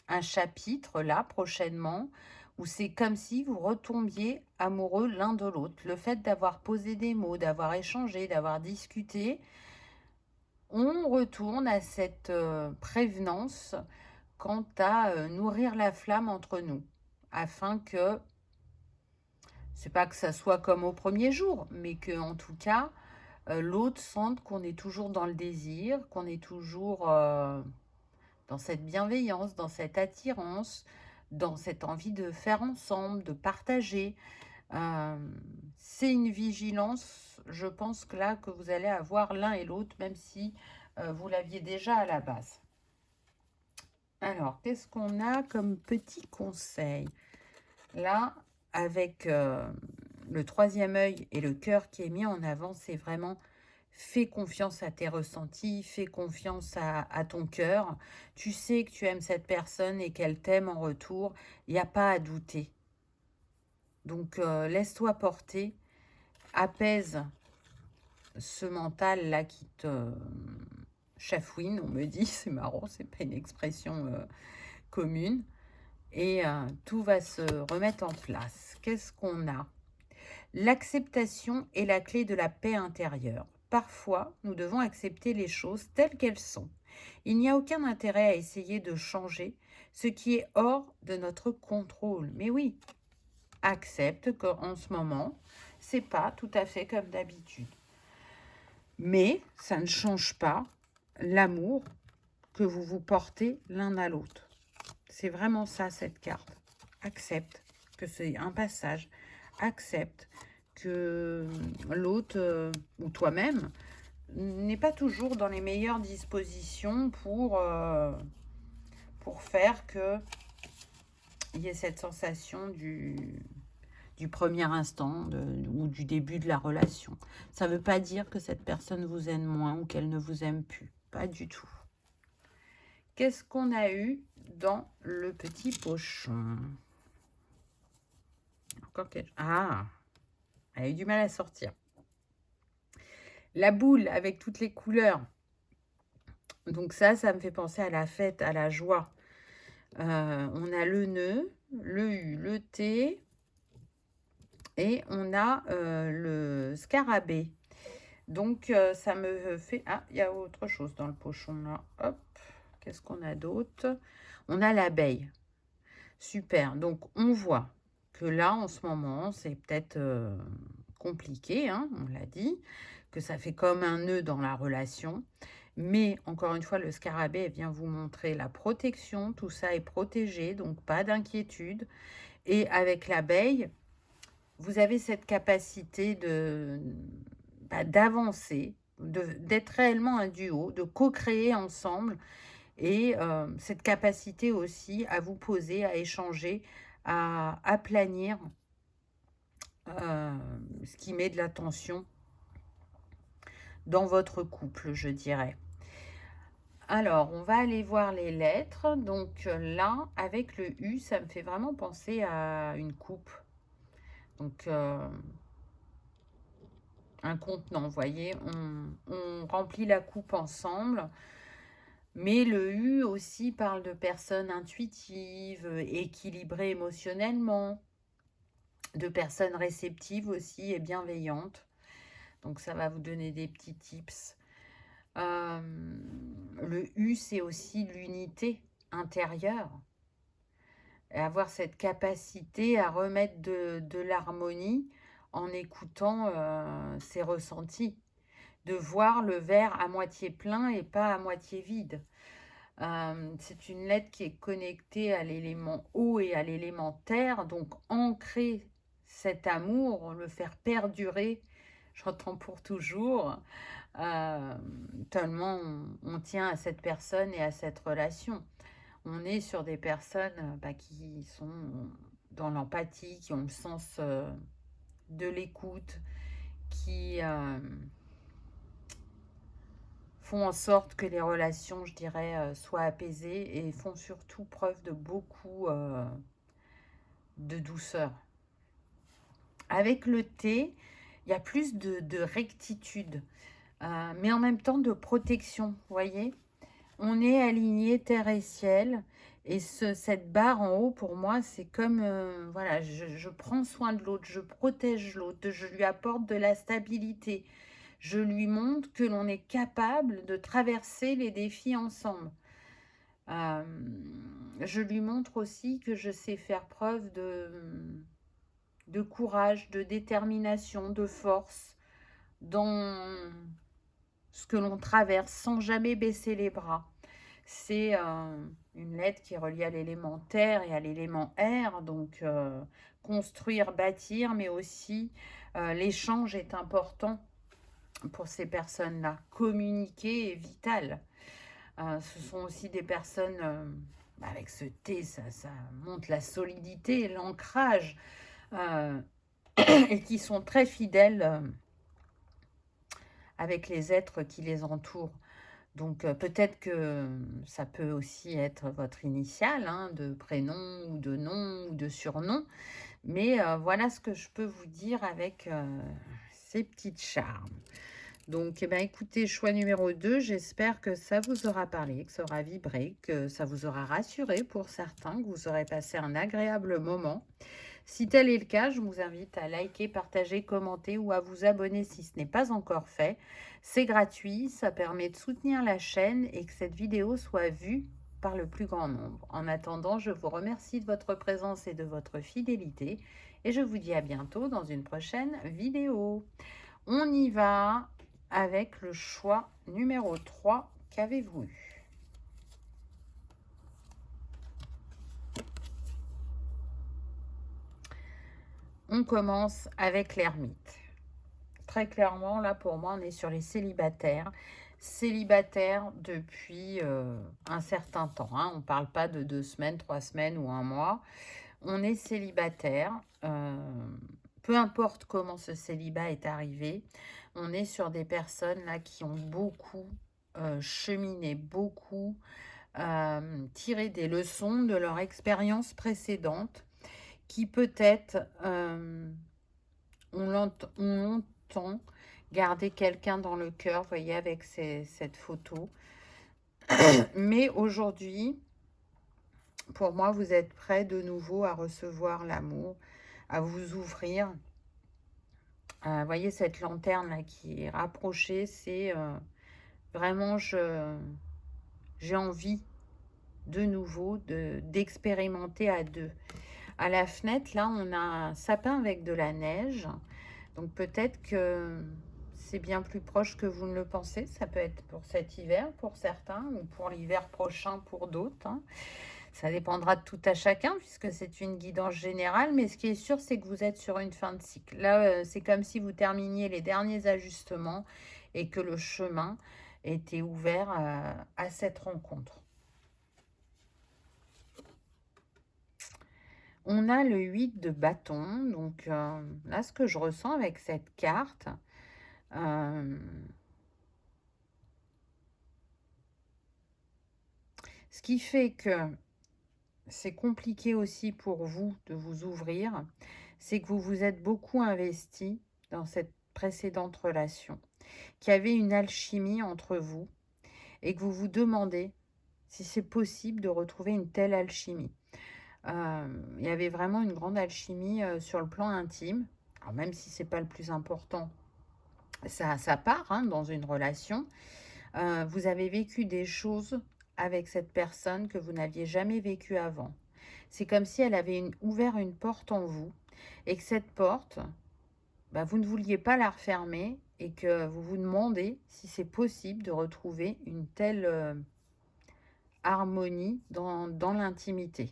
un chapitre là prochainement où c'est comme si vous retombiez amoureux l'un de l'autre. Le fait d'avoir posé des mots, d'avoir échangé, d'avoir discuté, on retourne à cette prévenance quant à nourrir la flamme entre nous, afin que c'est pas que ça soit comme au premier jour, mais que en tout cas, l'autre sente qu'on est toujours dans le désir, qu'on est toujours, dans cette bienveillance, dans cette attirance, dans cette envie de faire ensemble, de partager. C'est une vigilance, je pense que là, que vous allez avoir l'un et l'autre, même si, vous l'aviez déjà à la base. Alors, qu'est-ce qu'on a comme petit conseil? Là, avec, le troisième œil et le cœur qui est mis en avant, c'est vraiment: fais confiance à tes ressentis, fais confiance à ton cœur. Tu sais que tu aimes cette personne et qu'elle t'aime en retour, il y a pas à douter. Donc, laisse-toi porter, apaise ce mental-là qui te chafouine, on me dit. C'est marrant, c'est pas une expression, commune et tout va se remettre en place. Qu'est-ce qu'on a? L'acceptation est la clé de la paix intérieure. Parfois, nous devons accepter les choses telles qu'elles sont. Il n'y a aucun intérêt à essayer de changer ce qui est hors de notre contrôle. Mais oui, accepte qu'en ce moment, c'est pas tout à fait comme d'habitude. Mais ça ne change pas l'amour que vous vous portez l'un à l'autre. C'est vraiment ça, cette carte. Accepte que c'est un passage. Accepte que l'autre ou toi-même n'est pas toujours dans les meilleures dispositions pour faire que il y ait cette sensation du premier instant ou du début de la relation. Ça ne veut pas dire que cette personne vous aime moins ou qu'elle ne vous aime plus. Pas du tout. Qu'est-ce qu'on a eu dans le petit pochon? Encore quelque... Ah, elle a eu du mal à sortir. La boule avec toutes les couleurs. Donc ça me fait penser à la fête, à la joie. On a le nœud, le U, le T et on a le scarabée. Donc ça me fait... Ah, il y a autre chose dans le pochon là. Hop, qu'est-ce qu'on a d'autre? On a l'abeille. Super, donc on voit que là, en ce moment, c'est peut-être compliqué, hein, on l'a dit, que ça fait comme un nœud dans la relation. Mais encore une fois, le scarabée vient vous montrer la protection, tout ça est protégé, donc pas d'inquiétude. Et avec l'abeille, vous avez cette capacité d'avancer, d'être réellement un duo, de co-créer ensemble et cette capacité aussi à vous poser, à échanger, à aplanir ce qui met de la tension dans votre couple, je dirais. Alors, on va aller voir les lettres. Donc là, avec le U, ça me fait vraiment penser à une coupe. Donc, un contenant, vous voyez, on remplit la coupe ensemble. Mais le U aussi parle de personnes intuitives, équilibrées émotionnellement, de personnes réceptives aussi et bienveillantes. Donc ça va vous donner des petits tips. Le U, c'est aussi l'unité intérieure. Et avoir cette capacité à remettre de l'harmonie en écoutant ses ressentis. De voir le verre à moitié plein et pas à moitié vide. C'est une lettre qui est connectée à l'élément eau et à l'élément terre, donc ancrer cet amour, le faire perdurer, j'entends pour toujours, tellement on tient à cette personne et à cette relation. On est sur des personnes qui sont dans l'empathie, qui ont le sens de l'écoute, qui font en sorte que les relations, je dirais, soient apaisées et font surtout preuve de beaucoup de douceur. Avec le T, il y a plus de rectitude, mais en même temps de protection, vous voyez. On est aligné terre et ciel, et cette barre en haut, pour moi, c'est comme, voilà, je prends soin de l'autre, je protège l'autre, je lui apporte de la stabilité. Je lui montre que l'on est capable de traverser les défis ensemble. Je lui montre aussi que je sais faire preuve de courage, de détermination, de force dans ce que l'on traverse sans jamais baisser les bras. C'est une lettre qui est reliée à l'élément terre et à l'élément air, donc construire, bâtir, mais aussi l'échange est important pour ces personnes-là. Communiquer est vital. Ce sont aussi des personnes, avec ce T, ça montre la solidité, l'ancrage, et qui sont très fidèles avec les êtres qui les entourent. Donc peut-être que ça peut aussi être votre initiale, hein, de prénom ou de nom ou de surnom. Mais voilà ce que je peux vous dire avec ces petites charmes. Donc, eh ben, écoutez, choix numéro 2, j'espère que ça vous aura parlé, que ça aura vibré, que ça vous aura rassuré pour certains, que vous aurez passé un agréable moment. Si tel est le cas, je vous invite à liker, partager, commenter ou à vous abonner si ce n'est pas encore fait. C'est gratuit, ça permet de soutenir la chaîne et que cette vidéo soit vue par le plus grand nombre. En attendant, je vous remercie de votre présence et de votre fidélité et je vous dis à bientôt dans une prochaine vidéo. On y va avec le choix numéro 3. Qu'avez-vous eu? On commence avec l'ermite. Très clairement, là, pour moi, on est sur les célibataires. Célibataires depuis un certain temps. Hein. On ne parle pas de 2 semaines, 3 semaines ou un mois. On est célibataire. Peu importe comment ce célibat est arrivé, on est sur des personnes là qui ont beaucoup cheminé, beaucoup tiré des leçons de leur expérience précédente, qui peut-être ont longtemps gardé quelqu'un dans le cœur, vous voyez, avec cette photo. Mais aujourd'hui, pour moi, vous êtes prêts de nouveau à recevoir l'amour, à vous ouvrir. Vous voyez cette lanterne là qui est rapprochée, c'est vraiment j'ai envie de nouveau d'expérimenter à deux. À la fenêtre, là, on a un sapin avec de la neige. Donc peut-être que c'est bien plus proche que vous ne le pensez. Ça peut être pour cet hiver pour certains ou pour l'hiver prochain pour d'autres. Hein. Ça dépendra de tout à chacun puisque c'est une guidance générale. Mais ce qui est sûr, c'est que vous êtes sur une fin de cycle. Là, c'est comme si vous terminiez les derniers ajustements et que le chemin était ouvert à cette rencontre. On a le 8 de bâton. Donc là, ce que je ressens avec cette carte, ce qui fait que c'est compliqué aussi pour vous de vous ouvrir, c'est que vous vous êtes beaucoup investi dans cette précédente relation, qu'il y avait une alchimie entre vous et que vous vous demandez si c'est possible de retrouver une telle alchimie. Il y avait vraiment une grande alchimie sur le plan intime. Alors même si c'est pas le plus important, ça part hein, dans une relation. Vous avez vécu des choses avec cette personne que vous n'aviez jamais vécu avant. C'est comme si elle avait ouvert une porte en vous et que cette porte, vous ne vouliez pas la refermer et que vous vous demandez si c'est possible de retrouver une telle harmonie dans l'intimité.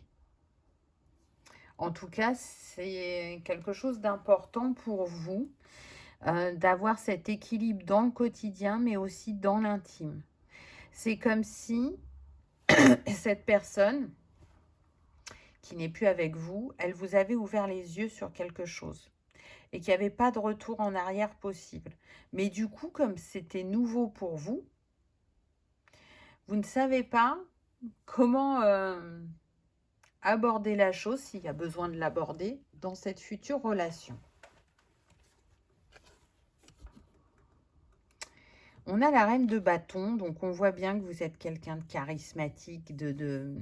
En tout cas, c'est quelque chose d'important pour vous, d'avoir cet équilibre dans le quotidien, mais aussi dans l'intime. C'est comme si cette personne qui n'est plus avec vous, elle vous avait ouvert les yeux sur quelque chose et qu'il n'y avait pas de retour en arrière possible. Mais du coup, comme c'était nouveau pour vous, vous ne savez pas comment aborder la chose, s'il y a besoin de l'aborder, dans cette future relation. On a la reine de bâton, donc on voit bien que vous êtes quelqu'un de charismatique, de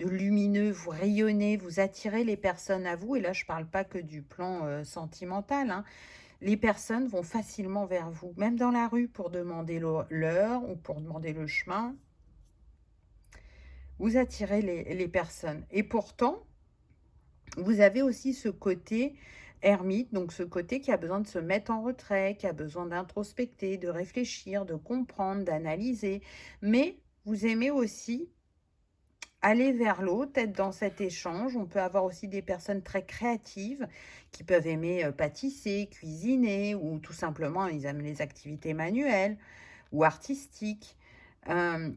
lumineux, vous rayonnez, vous attirez les personnes à vous. Et là, je ne parle pas que du plan sentimental. Hein. Les personnes vont facilement vers vous, même dans la rue, pour demander l'heure ou pour demander le chemin. Vous attirez les personnes. Et pourtant, Vous avez aussi ce côté ermite, donc ce côté qui a besoin de se mettre en retrait, qui a besoin d'introspecter, de réfléchir, de comprendre, d'analyser. Mais vous aimez aussi aller vers l'autre, être dans cet échange. On peut avoir aussi des personnes très créatives qui peuvent aimer pâtisser, cuisiner, ou tout simplement ils aiment les activités manuelles ou artistiques.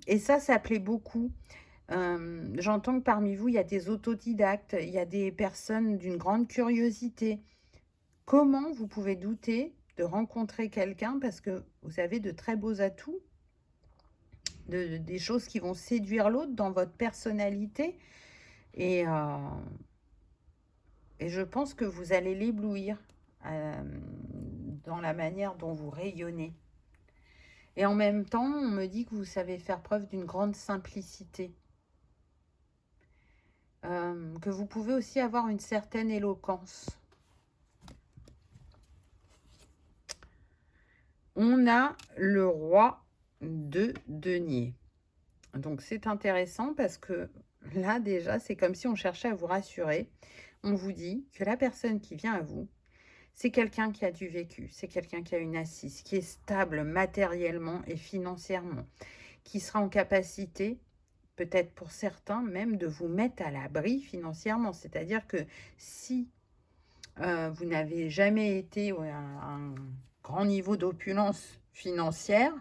Et ça plaît beaucoup. J'entends que parmi vous, il y a des autodidactes, il y a des personnes d'une grande curiosité. Comment vous pouvez douter de rencontrer quelqu'un parce que vous avez de très beaux atouts, des choses qui vont séduire l'autre dans votre personnalité et, et je pense que vous allez l'éblouir dans la manière dont vous rayonnez. Et en même temps, on me dit que vous savez faire preuve d'une grande simplicité. Que vous pouvez aussi avoir une certaine éloquence. On a le roi de denier. Donc c'est intéressant parce que là déjà, c'est comme si on cherchait à vous rassurer. On vous dit que la personne qui vient à vous, c'est quelqu'un qui a du vécu, c'est quelqu'un qui a une assise, qui est stable matériellement et financièrement, qui sera en capacité, peut-être pour certains, même de vous mettre à l'abri financièrement. C'est-à-dire que si vous n'avez jamais été à un grand niveau d'opulence financière,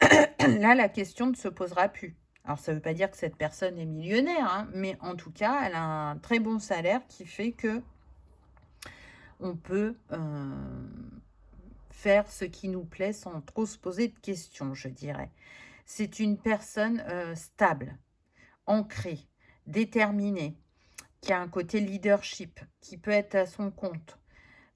là, la question ne se posera plus. Alors, ça ne veut pas dire que cette personne est millionnaire, hein, mais en tout cas, elle a un très bon salaire qui fait que on peut faire ce qui nous plaît sans trop se poser de questions, je dirais. C'est une personne stable, ancrée, déterminée, qui a un côté leadership, qui peut être à son compte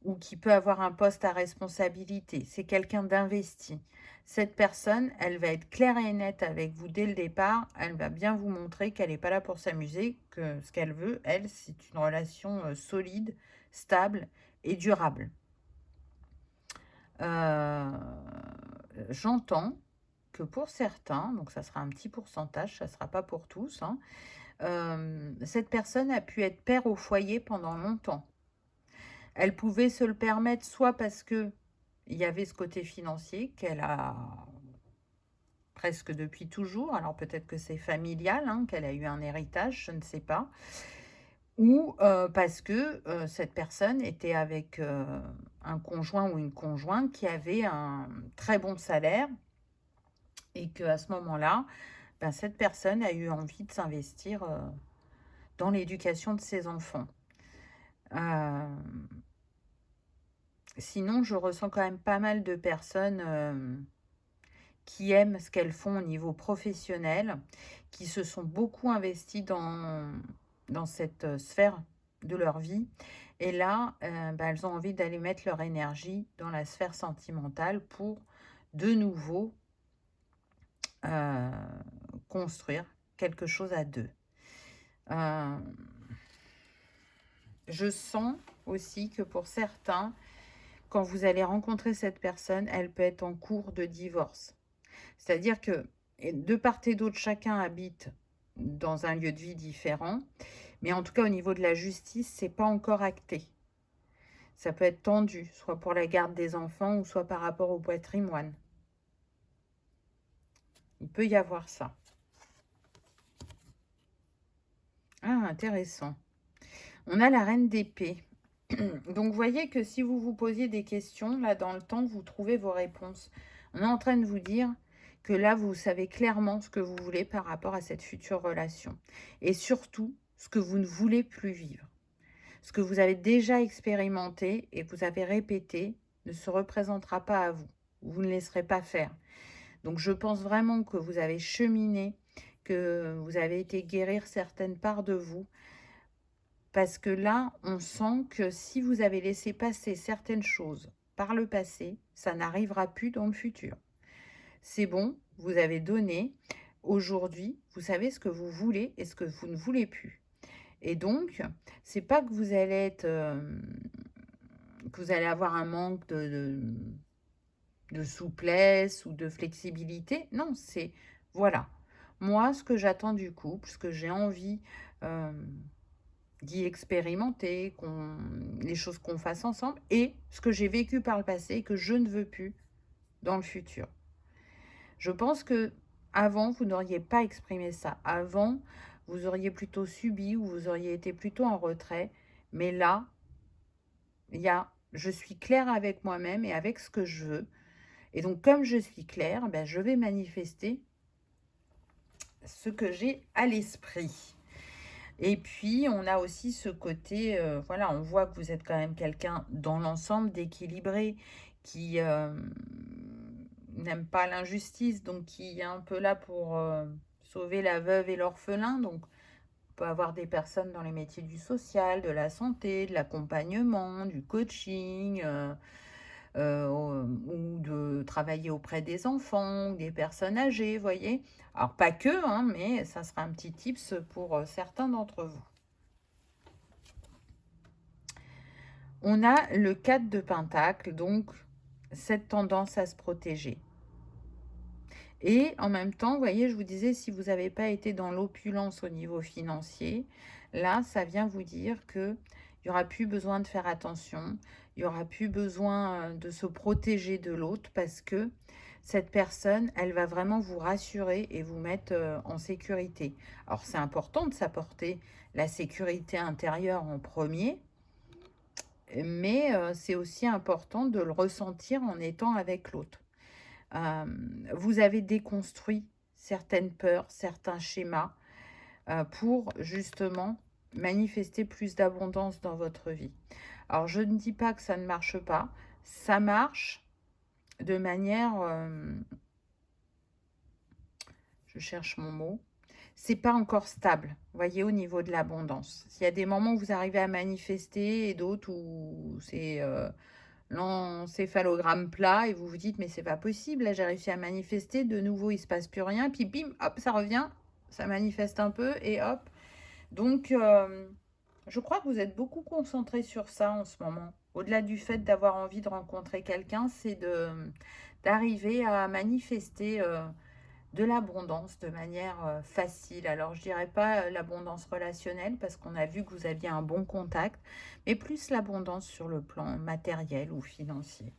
ou qui peut avoir un poste à responsabilité. C'est quelqu'un d'investi. Cette personne, elle va être claire et nette avec vous dès le départ. Elle va bien vous montrer qu'elle n'est pas là pour s'amuser, que ce qu'elle veut, elle, c'est une relation solide, stable et durable. J'entends que pour certains, donc ça sera un petit pourcentage, ça ne sera pas pour tous, hein, cette personne a pu être père au foyer pendant longtemps. Elle pouvait se le permettre soit parce que il y avait ce côté financier qu'elle a presque depuis toujours, alors peut-être que c'est familial, hein, qu'elle a eu un héritage, je ne sais pas, ou parce que cette personne était avec un conjoint ou une conjointe qui avait un très bon salaire et qu'à ce moment-là, ben, cette personne a eu envie de s'investir dans l'éducation de ses enfants. Sinon, je ressens quand même pas mal de personnes qui aiment ce qu'elles font au niveau professionnel, qui se sont beaucoup investies dans cette sphère de leur vie. Et là, bah, elles ont envie d'aller mettre leur énergie dans la sphère sentimentale pour de nouveau construire quelque chose à deux. Je sens aussi que pour certains, quand vous allez rencontrer cette personne, elle peut être en cours de divorce. C'est-à-dire que de part et d'autre, chacun habite dans un lieu de vie différent, mais en tout cas au niveau de la justice, c'est pas encore acté. Ça peut être tendu, soit pour la garde des enfants ou soit par rapport au patrimoine. Il peut y avoir ça. Ah, intéressant. On a la reine d'épée. Donc, vous voyez que si vous vous posiez des questions, là, dans le temps, vous trouvez vos réponses. On est en train de vous dire que là, vous savez clairement ce que vous voulez par rapport à cette future relation. Et surtout, ce que vous ne voulez plus vivre. Ce que vous avez déjà expérimenté et que vous avez répété ne se représentera pas à vous. Vous ne laisserez pas faire. Donc, je pense vraiment que vous avez cheminé, que vous avez été guérir certaines parts de vous. Parce que là, on sent que si vous avez laissé passer certaines choses par le passé, ça n'arrivera plus dans le futur. C'est bon, vous avez donné. Aujourd'hui, vous savez ce que vous voulez et ce que vous ne voulez plus. Et donc, c'est pas que vous allez être, que vous allez avoir un manque de souplesse ou de flexibilité. Non, c'est voilà. Moi, ce que j'attends du couple, ce que j'ai envie d'y expérimenter, les choses qu'on fasse ensemble et ce que j'ai vécu par le passé et que je ne veux plus dans le futur. Je pense que avant vous n'auriez pas exprimé ça. Avant, vous auriez plutôt subi ou vous auriez été plutôt en retrait. Mais là, je suis claire avec moi-même et avec ce que je veux. Et donc, comme je suis claire, ben, je vais manifester ce que j'ai à l'esprit. Et puis, on a aussi ce côté, voilà, on voit que vous êtes quand même quelqu'un dans l'ensemble d'équilibré, qui n'aime pas l'injustice, donc qui est un peu là pour sauver la veuve et l'orphelin. Donc, on peut avoir des personnes dans les métiers du social, de la santé, de l'accompagnement, du coaching, ou de travailler auprès des enfants, ou des personnes âgées, voyez. Alors, pas que, hein, mais ça sera un petit tips pour certains d'entre vous. On a le 4 de Pentacle, donc cette tendance à se protéger. Et en même temps, vous voyez, je vous disais, si vous n'avez pas été dans l'opulence au niveau financier, là, ça vient vous dire qu'il n'y aura plus besoin de faire attention, il n'y aura plus besoin de se protéger de l'autre parce que cette personne, elle va vraiment vous rassurer et vous mettre en sécurité. Alors, c'est important de s'apporter la sécurité intérieure en premier, mais c'est aussi important de le ressentir en étant avec l'autre. Vous avez déconstruit certaines peurs, certains schémas pour justement manifester plus d'abondance dans votre vie. Alors, je ne dis pas que ça ne marche pas. Ça marche de manière... je cherche mon mot. C'est pas encore stable, voyez, au niveau de l'abondance. Il y a des moments où vous arrivez à manifester et d'autres où c'est l'encéphalogramme plat et vous vous dites mais c'est pas possible, là j'ai réussi à manifester, de nouveau il se passe plus rien, puis bim, hop, ça revient, ça manifeste un peu et hop. Donc je crois que vous êtes beaucoup concentré sur ça en ce moment. Au-delà du fait d'avoir envie de rencontrer quelqu'un, c'est d'arriver à manifester de l'abondance de manière facile. Alors, je dirais pas l'abondance relationnelle parce qu'on a vu que vous aviez un bon contact, mais plus l'abondance sur le plan matériel ou financier.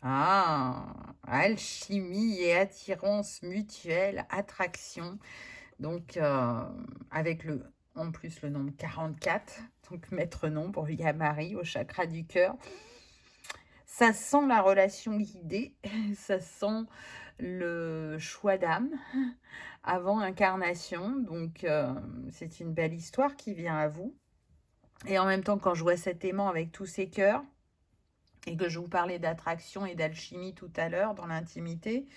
Ah, alchimie et attirance mutuelle, attraction. Donc, avec en plus le nombre 44, donc maître nombre via Marie au chakra du cœur. Ça sent la relation guidée, ça sent le choix d'âme avant incarnation. Donc, c'est une belle histoire qui vient à vous. Et en même temps, quand je vois cet aimant avec tous ses cœurs, et que je vous parlais d'attraction et d'alchimie tout à l'heure dans l'intimité,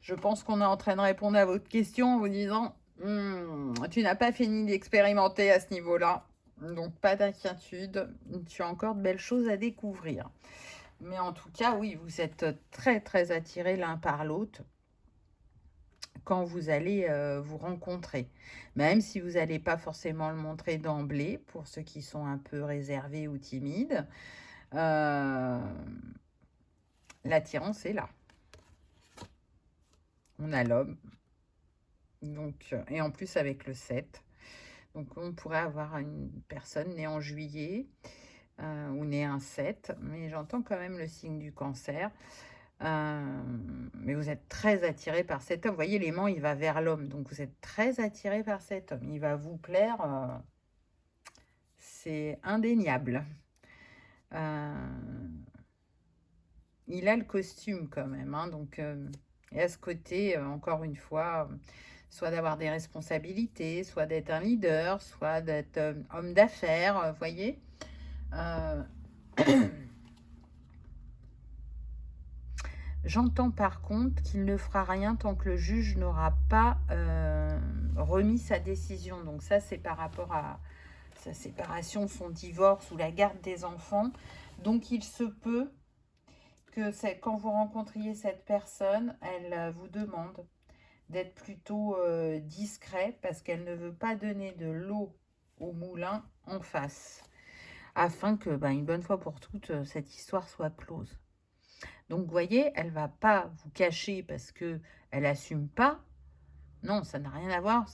je pense qu'on est en train de répondre à votre question en vous disant tu n'as pas fini d'expérimenter à ce niveau-là. Donc, pas d'inquiétude, tu as encore de belles choses à découvrir. Mais en tout cas, oui, vous êtes très, très attirés l'un par l'autre quand vous allez vous rencontrer. Même si vous n'allez pas forcément le montrer d'emblée, pour ceux qui sont un peu réservés ou timides, l'attirance est là. On a l'homme. Donc, et en plus avec le 7. Donc, on pourrait avoir une personne née en juillet ou née un 7. Mais j'entends quand même le signe du cancer. Mais vous êtes très attiré par cet homme. Vous voyez, l'aimant, il va vers l'homme. Donc, vous êtes très attiré par cet homme. Il va vous plaire. C'est indéniable. Il a le costume quand même. Hein, donc, et à ce côté, encore une fois, soit d'avoir des responsabilités, soit d'être un leader, soit d'être homme d'affaires, vous voyez. J'entends par contre qu'il ne fera rien tant que le juge n'aura pas remis sa décision. Donc ça, c'est par rapport à sa séparation, son divorce ou la garde des enfants. Donc il se peut que quand vous rencontriez cette personne, elle vous demande d'être plutôt discret parce qu'elle ne veut pas donner de l'eau au moulin en face, afin que, une bonne fois pour toutes, cette histoire soit close. Donc, vous voyez, elle va pas vous cacher parce que elle assume pas. Non, ça n'a rien à voir.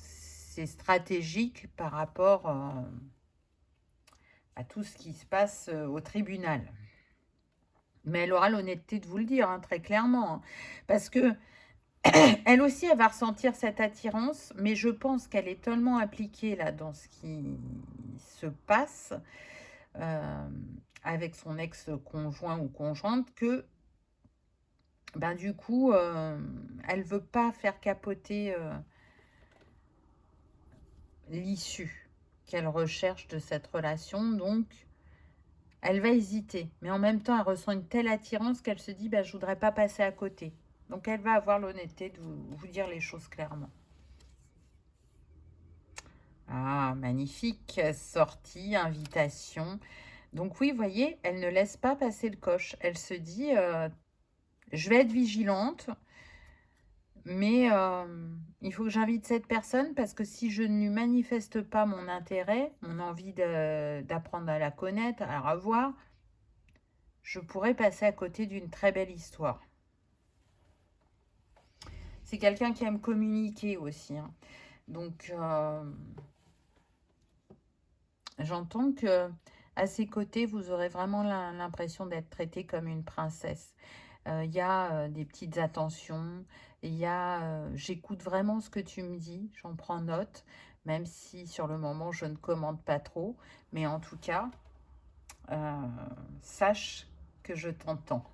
c'est stratégique par rapport à tout ce qui se passe au tribunal. Mais elle aura l'honnêteté de vous le dire, hein, très clairement. Hein, parce que elle aussi, elle va ressentir cette attirance, mais je pense qu'elle est tellement impliquée là dans ce qui se passe avec son ex-conjoint ou conjointe que ben, du coup, elle veut pas faire capoter l'issue qu'elle recherche de cette relation. Donc, elle va hésiter. Mais en même temps, elle ressent une telle attirance qu'elle se dit, bah, je voudrais pas passer à côté. Donc, elle va avoir l'honnêteté de vous dire les choses clairement. Ah, magnifique. Sortie, invitation. Donc oui, vous voyez, elle ne laisse pas passer le coche. Elle se dit, je vais être vigilante. Mais il faut que j'invite cette personne parce que si je ne lui manifeste pas mon intérêt, mon envie d'apprendre à la connaître, à la revoir, je pourrais passer à côté d'une très belle histoire. C'est quelqu'un qui aime communiquer aussi. Hein. Donc, j'entends que à ses côtés, vous aurez vraiment l'impression d'être traité comme une princesse. Il y a des petites attentions, il y a j'écoute vraiment ce que tu me dis, j'en prends note, même si sur le moment je ne commente pas trop, mais en tout cas, sache que je t'entends.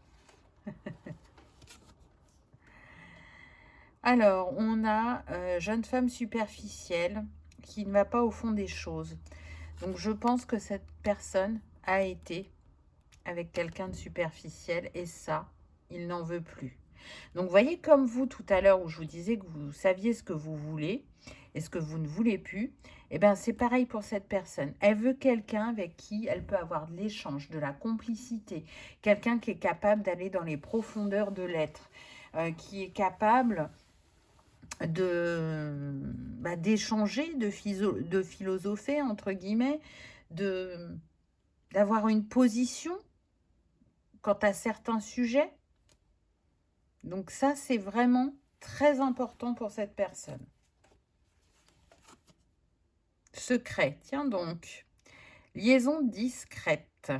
Alors, on a jeune femme superficielle qui ne va pas au fond des choses. Donc, je pense que cette personne a été avec quelqu'un de superficiel et ça, il n'en veut plus. Donc, vous voyez, comme vous tout à l'heure où je vous disais que vous saviez ce que vous voulez et ce que vous ne voulez plus, eh bien, c'est pareil pour cette personne. Elle veut quelqu'un avec qui elle peut avoir de l'échange, de la complicité, quelqu'un qui est capable d'aller dans les profondeurs de l'être, qui est capable d'échanger, de philosopher, entre guillemets, d'avoir une position quant à certains sujets. Donc ça, c'est vraiment très important pour cette personne. Secret, tiens donc. Liaison discrète.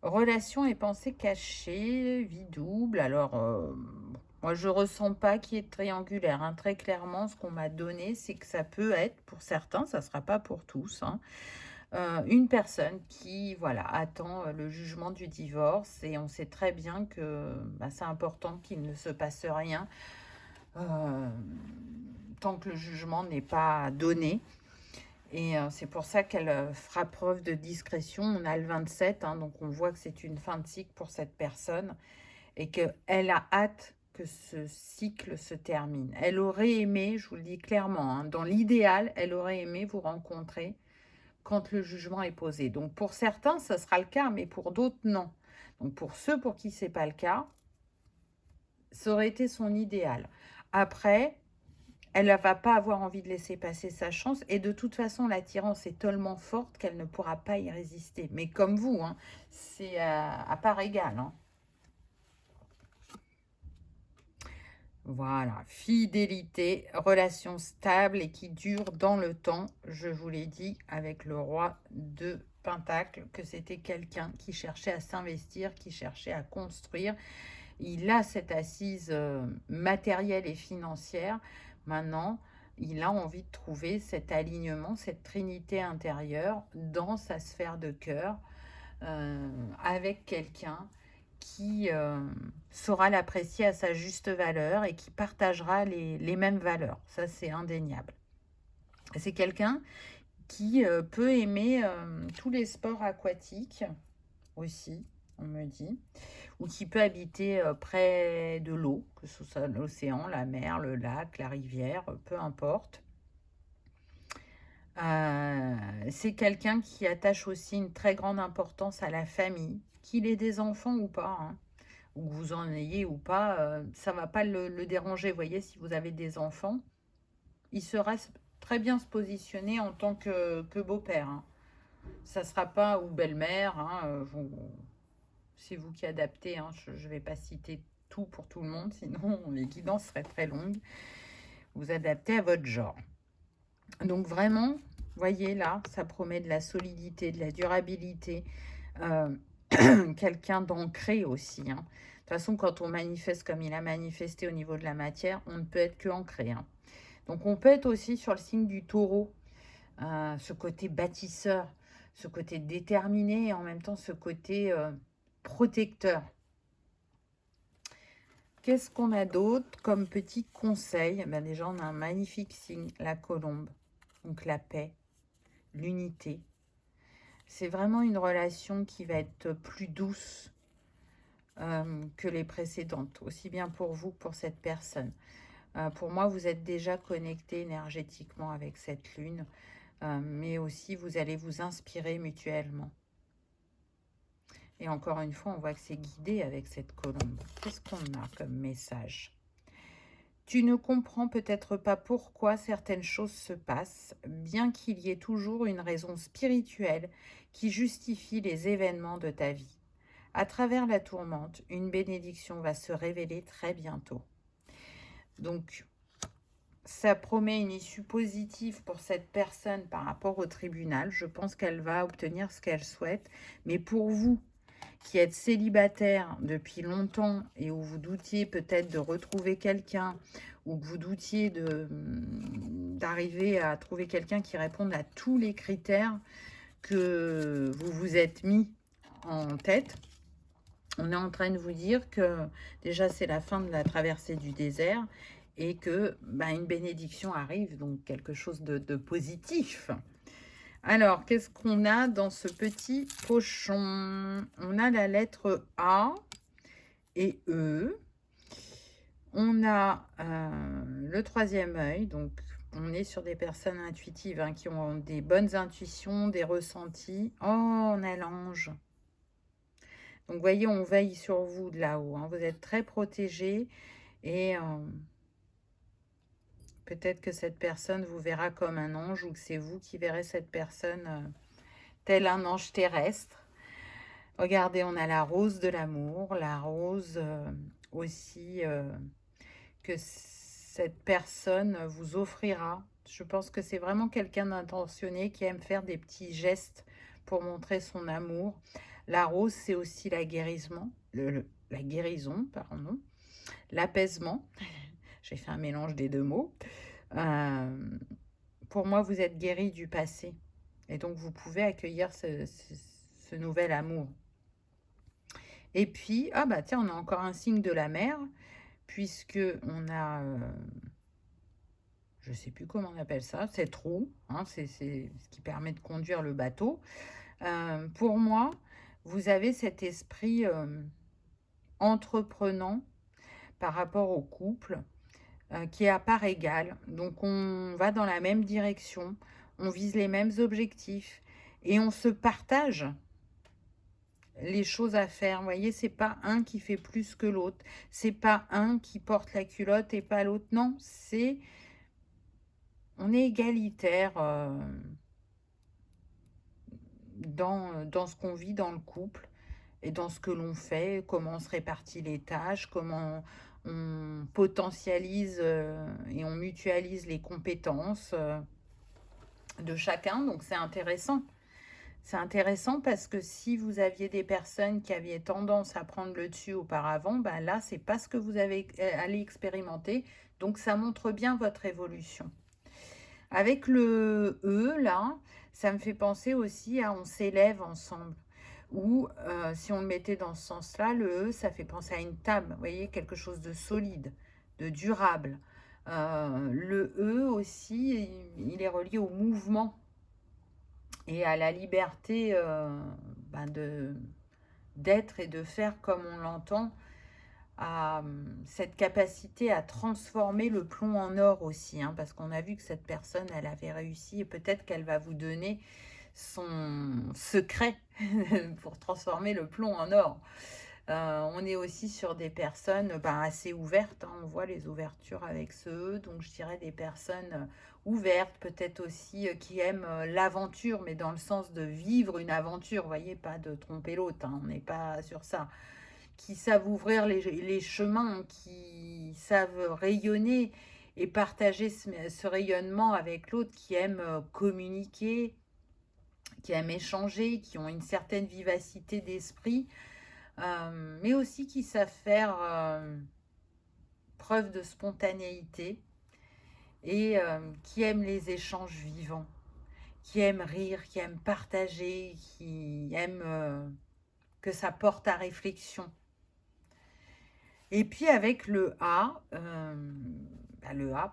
Relation et pensée cachée, vie double. Alors, moi, je ressens pas qu'il y ait de triangulaire. Hein. Très clairement, ce qu'on m'a donné, c'est que ça peut être, pour certains, ça ne sera pas pour tous, hein, une personne qui voilà, attend le jugement du divorce. Et on sait très bien que c'est important qu'il ne se passe rien tant que le jugement n'est pas donné. Et c'est pour ça qu'elle fera preuve de discrétion. On a le 27, hein, donc on voit que c'est une fin de cycle pour cette personne et qu'elle a hâte que ce cycle se termine. Elle aurait aimé, je vous le dis clairement, hein, dans l'idéal, elle aurait aimé vous rencontrer quand le jugement est posé. Donc pour certains, ce sera le cas, mais pour d'autres, non. Donc pour ceux pour qui ce n'est pas le cas, ça aurait été son idéal. Après, elle ne va pas avoir envie de laisser passer sa chance. Et de toute façon, l'attirance est tellement forte qu'elle ne pourra pas y résister. Mais comme vous, hein, c'est à part égale. Hein. Voilà, fidélité, relation stable et qui dure dans le temps. Je vous l'ai dit avec le roi de Pentacle que c'était quelqu'un qui cherchait à s'investir, qui cherchait à construire. Il a cette assise matérielle et financière. Maintenant, il a envie de trouver cet alignement, cette trinité intérieure dans sa sphère de cœur avec quelqu'un qui saura l'apprécier à sa juste valeur et qui partagera les mêmes valeurs. Ça, c'est indéniable. C'est quelqu'un qui peut aimer tous les sports aquatiques aussi, on me dit, ou qui peut habiter près de l'eau, que ce soit l'océan, la mer, le lac, la rivière, peu importe. C'est quelqu'un qui attache aussi une très grande importance à la famille, qu'il ait des enfants ou pas, hein, ou que vous en ayez ou pas, ça ne va pas le déranger. Vous voyez, si vous avez des enfants, il saura très bien se positionner en tant que beau-père. Hein. Ça ne sera pas, ou belle-mère, hein, c'est vous qui adaptez. Hein, je ne vais pas citer tout pour tout le monde, sinon les guidances seraient très longues. vous adapter à votre genre. Donc vraiment, voyez là, ça promet de la solidité, de la durabilité, quelqu'un d'ancré aussi, hein. De toute façon, quand on manifeste comme il a manifesté au niveau de la matière, on ne peut être que ancré, hein. Donc on peut être aussi sur le signe du taureau, ce côté bâtisseur, ce côté déterminé et en même temps ce côté protecteur. Qu'est-ce qu'on a d'autre comme petit conseil? Ben déjà, on a un magnifique signe, la colombe. Donc la paix, l'unité. C'est vraiment une relation qui va être plus douce que les précédentes, aussi bien pour vous que pour cette personne. Pour moi, vous êtes déjà connecté énergétiquement avec cette lune, mais aussi vous allez vous inspirer mutuellement. Et encore une fois, on voit que c'est guidé avec cette colombe. Qu'est-ce qu'on a comme message? Tu ne comprends peut-être pas pourquoi certaines choses se passent, bien qu'il y ait toujours une raison spirituelle qui justifie les événements de ta vie. À travers la tourmente, une bénédiction va se révéler très bientôt. Donc, ça promet une issue positive pour cette personne par rapport au tribunal. Je pense qu'elle va obtenir ce qu'elle souhaite. Mais pour vous, qui êtes célibataire depuis longtemps et où vous doutiez peut-être de retrouver quelqu'un ou que vous doutiez d'arriver à trouver quelqu'un qui réponde à tous les critères que vous vous êtes mis en tête, on est en train de vous dire que déjà c'est la fin de la traversée du désert et que une bénédiction arrive, donc quelque chose de positif. Alors, qu'est-ce qu'on a dans ce petit pochon? On a la lettre A et E. On a le troisième œil. Donc, on est sur des personnes intuitives hein, qui ont des bonnes intuitions, des ressentis. Oh, on a l'ange. Donc, vous voyez, on veille sur vous de là-haut. Hein. Vous êtes très protégés et peut-être que cette personne vous verra comme un ange ou que c'est vous qui verrez cette personne tel un ange terrestre. Regardez, on a la rose de l'amour, la rose aussi que cette personne vous offrira. Je pense que c'est vraiment quelqu'un d'intentionné qui aime faire des petits gestes pour montrer son amour. La rose, c'est aussi la guérison, la guérison, pardon, l'apaisement. J'ai fait un mélange des deux mots. Pour moi, vous êtes guéri du passé. Et donc, vous pouvez accueillir ce nouvel amour. Et puis, ah bah tiens, on a encore un signe de la mer, puisque on a, je ne sais plus comment on appelle ça, cette roue, hein, c'est ce qui permet de conduire le bateau. Pour moi, vous avez cet esprit entreprenant par rapport au couple, qui est à part égale. Donc, on va dans la même direction, on vise les mêmes objectifs et on se partage les choses à faire. Vous voyez, c'est pas un qui fait plus que l'autre. C'est pas un qui porte la culotte et pas l'autre. Non, c'est... On est égalitaire dans ce qu'on vit dans le couple et dans ce que l'on fait, comment on se répartit les tâches, comment on potentialise et on mutualise les compétences de chacun. Donc, c'est intéressant. C'est intéressant parce que si vous aviez des personnes qui avaient tendance à prendre le dessus auparavant, là, c'est pas ce que vous allez expérimenter. Donc, ça montre bien votre évolution. Avec le E, là, ça me fait penser aussi à on s'élève ensemble. Ou si on le mettait dans ce sens-là, le E, ça fait penser à une table. Vous voyez, quelque chose de solide, de durable. Le E aussi, il est relié au mouvement et à la liberté d'être et de faire comme on l'entend, à cette capacité à transformer le plomb en or aussi, hein, parce qu'on a vu que cette personne, elle avait réussi et peut-être qu'elle va vous donner son secret pour transformer le plomb en or. On est aussi sur des personnes assez ouvertes, hein, on voit les ouvertures avec ce E, donc je dirais des personnes ouvertes, peut-être aussi qui aiment l'aventure, mais dans le sens de vivre une aventure, vous voyez, pas de tromper l'autre, hein, on n'est pas sur ça, qui savent ouvrir les chemins, qui savent rayonner et partager ce rayonnement avec l'autre, qui aime communiquer, qui aiment échanger, qui ont une certaine vivacité d'esprit, mais aussi qui savent faire preuve de spontanéité et qui aiment les échanges vivants, qui aiment rire, qui aiment partager, qui aiment que ça porte à réflexion. Et puis avec le A,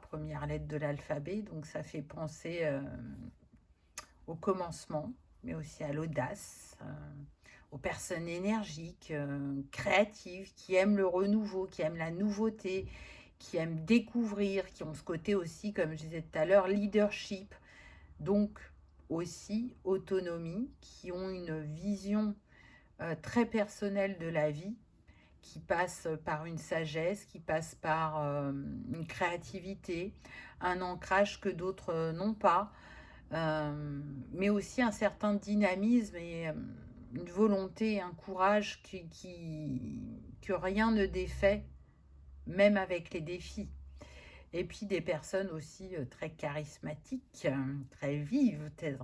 première lettre de l'alphabet, donc ça fait penser au commencement, mais aussi à l'audace, aux personnes énergiques, créatives, qui aiment le renouveau, qui aiment la nouveauté, qui aiment découvrir, qui ont ce côté aussi, comme je disais tout à l'heure, leadership, donc aussi autonomie, qui ont une vision très personnelle de la vie, qui passe par une sagesse, qui passe par une créativité, un ancrage que d'autres n'ont pas, mais aussi un certain dynamisme et une volonté, un courage que rien ne défait, même avec les défis. Et puis des personnes aussi très charismatiques, très vives, très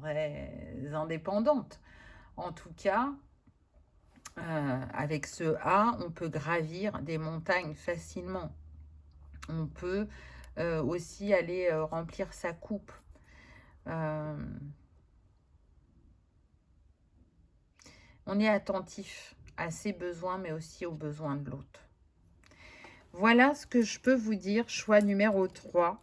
indépendantes. En tout cas, avec ce A, on peut gravir des montagnes facilement. On peut aussi aller remplir sa coupe. On est attentif à ses besoins, mais aussi aux besoins de l'autre. Voilà ce que je peux vous dire, choix numéro 3.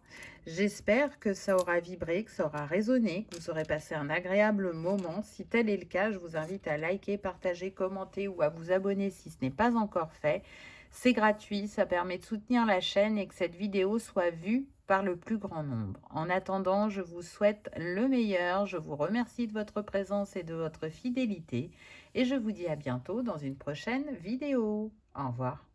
J'espère que ça aura vibré, que ça aura résonné, que vous aurez passé un agréable moment. Si tel est le cas, je vous invite à liker, partager, commenter ou à vous abonner si ce n'est pas encore fait. C'est gratuit, ça permet de soutenir la chaîne et que cette vidéo soit vue par le plus grand nombre. En attendant, je vous souhaite le meilleur. Je vous remercie de votre présence et de votre fidélité. Et je vous dis à bientôt dans une prochaine vidéo. Au revoir.